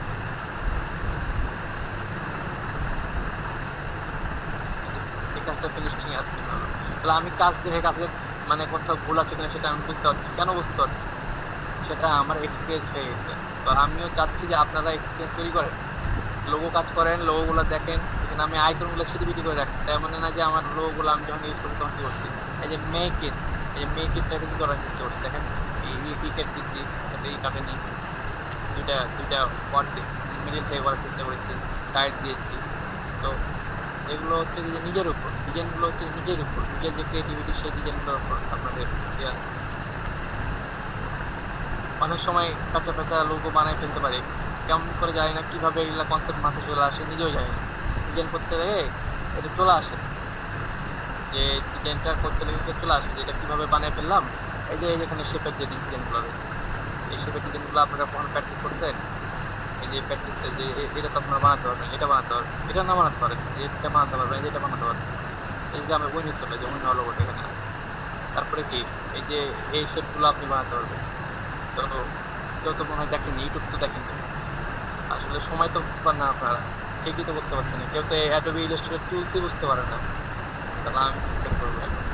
এই কাজটা ফিনিশিং আছে কিভাবে? তাহলে আমি কাজ দেখে কাজের মানে কোথাও ভুল আছে কিনা সেটা আমি বুঝতে পারছি। কেন বুঝতে পারছি? সেটা আমার এক্সপিরিয়েন্স হয়ে গেছে। তো আমিও চাচ্ছি যে আপনারা এক্সপিরিয়েন্স তৈরি করেন, লোগো কাজ করেন, লোগোগুলো দেখেন। এখানে আমি আইকনগুলো সিটিবিটি করে রাখছি, তাই মানে না যে আমার লোগোগুলো আমি যখন ইউজ করি তখন কি করছি। এই যে মেক ইটটাকে কি করার চেষ্টা করছি, দেখেন এই কেট দিচ্ছি, যাতে এই কাটেনি। দুইটা ওয়ার্ড মিডিল থেকে করার চেষ্টা করেছি, টাইট দিয়েছি। তো এগুলো হচ্ছে যে নিজের উপর, ডিজাইনগুলো হচ্ছে নিজের উপর, নিজের যে ক্রিয়েটিভিটি সেই ডিজাইনগুলোর উপর আপনাদের দেওয়া আছে। অনেক সময় কাঁচা লোগো বানায় ফেলতে পারি, কেমন করে জানি না কিভাবে এগুলা কনসেপ্ট মাথায় চলে আসে, নিজেও জানি না। ডিজাইন করতে গেলে এটা চলে আসে, যে ডিজাইনটা করতে গেলে চলে আসে যে এটা কীভাবে বানিয়ে ফেললাম। এই যে এখানে শেপের যে ডিজাইনগুলো রয়েছে, এই শেপের ডিজাইনগুলো আপনারা কখন প্র্যাকটিস করছেন, এই যে প্র্যাকটিসে যে এটা তো আপনারা বানাতে পারবেন, এটা বানাতে পারবেন, এটা না বানাতে পারেন, এটা বানাতে পারবেন, এটা বানাতে পারবেন। এই যে আমার উইনি চলে, যে উইনি লোগোটা এখানে আছে। তারপরে কি এই যে এই শেপগুলো আপনি বানাতে পারবেন। তো কেউ তো মনে হয় দেখেন, ইউটিউব তো দেখেন, আসলে সময় তো পান না আপনারা, ঠিকই তো করতে পারছেন না। কেউ তো অ্যাডোবি ইলাস্ট্রেটর টুলসই বুঝতে পারেন না, তাহলে আমি কি করবো এখন?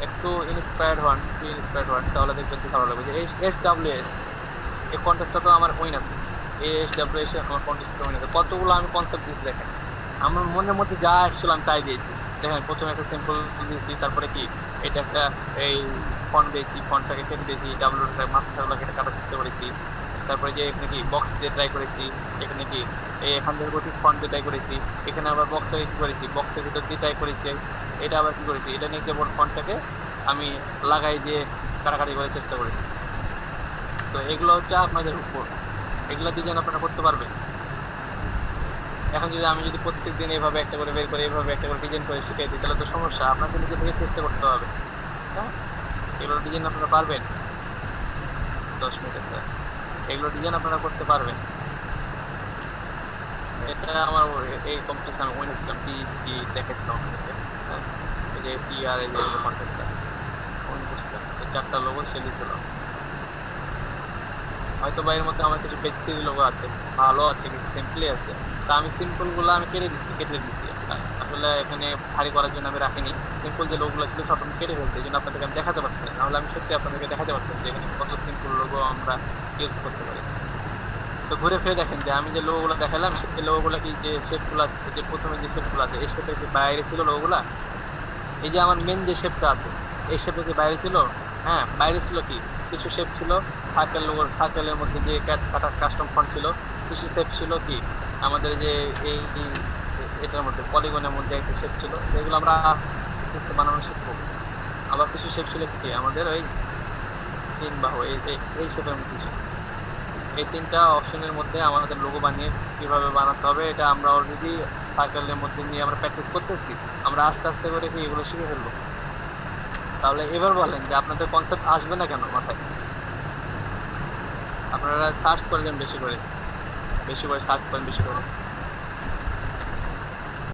একটু ইন্সপায়ার্ড হন, তাহলে দেখবেন কি ভালো লাগবে। যে SWS এই কন্টেস্টটা তো আমার উইন আছে, SWS আমার কন্টেস্টটা উইন আছে। কতগুলো আমি কনসেপ্ট দিয়েছি দেখেন, আমার মনের মধ্যে যা আসছিল আমি তাই দিয়েছি। দেখেন, প্রথমে একটা সিম্পল দিয়েছি, তারপরে কি এটা একটা এই ফন্ট দিয়েছি, ফন্টটাকে কেটে দিয়েছি, ডাব্লুটাকে মাথাগুলো কেটে কাটার চেষ্টা করেছি। তারপরে যে এখানে কি বক্স দিয়ে ট্রাই করেছি, এখানে কি এখান থেকে করছি ফন্ট দিয়ে ট্রাই করেছি, এখানে আবার বক্সটাকে কি করেছি, বক্সের ভিতর দিয়ে ট্রাই করেছি। এটা আবার কি করেছি, এটা নিয়ে কেবল ফন্টটাকে আমি লাগাই দিয়ে কাটাকাটি করার চেষ্টা করেছি। তো এগুলো হচ্ছে আপনাদের উপর, এগুলো ডিজাইন আপনারা করতে পারবেন। এখন যদি আমি প্রত্যেক দিন এইভাবে একটা করে বের করে এইভাবে একটা করে ডিজাইন করে শিখাই দিই, তাহলে তো সমস্যা। আপনাকে নিজে থেকে চেষ্টা করতে হবে। হ্যাঁ, এগুলো ডিজাইন আপনারা পারবেন। 10 মিনিট স্যার, এগুলো ডিজাইন আপনারা করতে পারবেন। এটা আমার এই কম্পিটিশন আমি উইন ছিলাম, কি দেখেছিলাম আপনাদেরকে। হ্যাঁ, এই যে PR এই যে কন্টেস্টটা উইন করছিলাম, 4টা লোগো সেলি ছিল। হয়তো বা এর মধ্যে আমার কিছু বেসিক লোগো আছে, ভালো আছে, কিছু সিম্পলি আছে। তা আমি সিম্পলগুলো আমি কেটে দিচ্ছি। আসলে এখানে ভারী করার জন্য আমি রাখিনি, সিম্পল যে লোগোগুলো ছিল সব আমি কেটে ফেলছি, এই জন্য আপনাদেরকে আমি দেখাতে পারছি না। নাহলে আমি সত্যি আপনাদেরকে দেখাতে পারতাম যে এখানে কত সিম্পল লোগো আমরা ইউজ করতে পারি। তো ঘুরে ফিরে দেখেন যে আমি যে লোগোগুলো দেখালাম, সেই লোগোগুলো কি যে শেপগুলো আছে, যে প্রথমে যে শেপগুলো আছে, এই শেপের কি বাইরে ছিল লোগোগুলা? এই যে আমার মেন যে শেপটা আছে, এই শেপের কি বাইরে ছিল? হ্যাঁ, বাইরে ছিল। কি কিছু শেপ ছিল, সার্কেলের মধ্যে যে কাস্টম ফন্ট ছিল, কিছু শেপ ছিল কি আমাদের যে এই এটার মধ্যে পলিগনের মধ্যে একটা শেপ ছিল, এগুলো আমরা বানানো শিখবো। আবার কিছু শেপ ছিল কি আমাদের ওই 3 বাহু, এই শেপের মধ্যে ছিল। এই 3টা অপশনের মধ্যে আমাদের লোগো বানিয়ে কিভাবে বানাতে হবে এটা আমরা অলরেডি সার্কেলের মধ্যে নিয়ে আমরা প্র্যাকটিস করতেছি। আমরা আস্তে আস্তে করে কি এগুলো শিখে ফেলবো। তাহলে এবার বলেন যে আপনাদের কনসেপ্ট আসবে না কেন মাথায়? আপনারা সার্চ করবেন, বেশি করে সার্চ করেন, বেশি করে।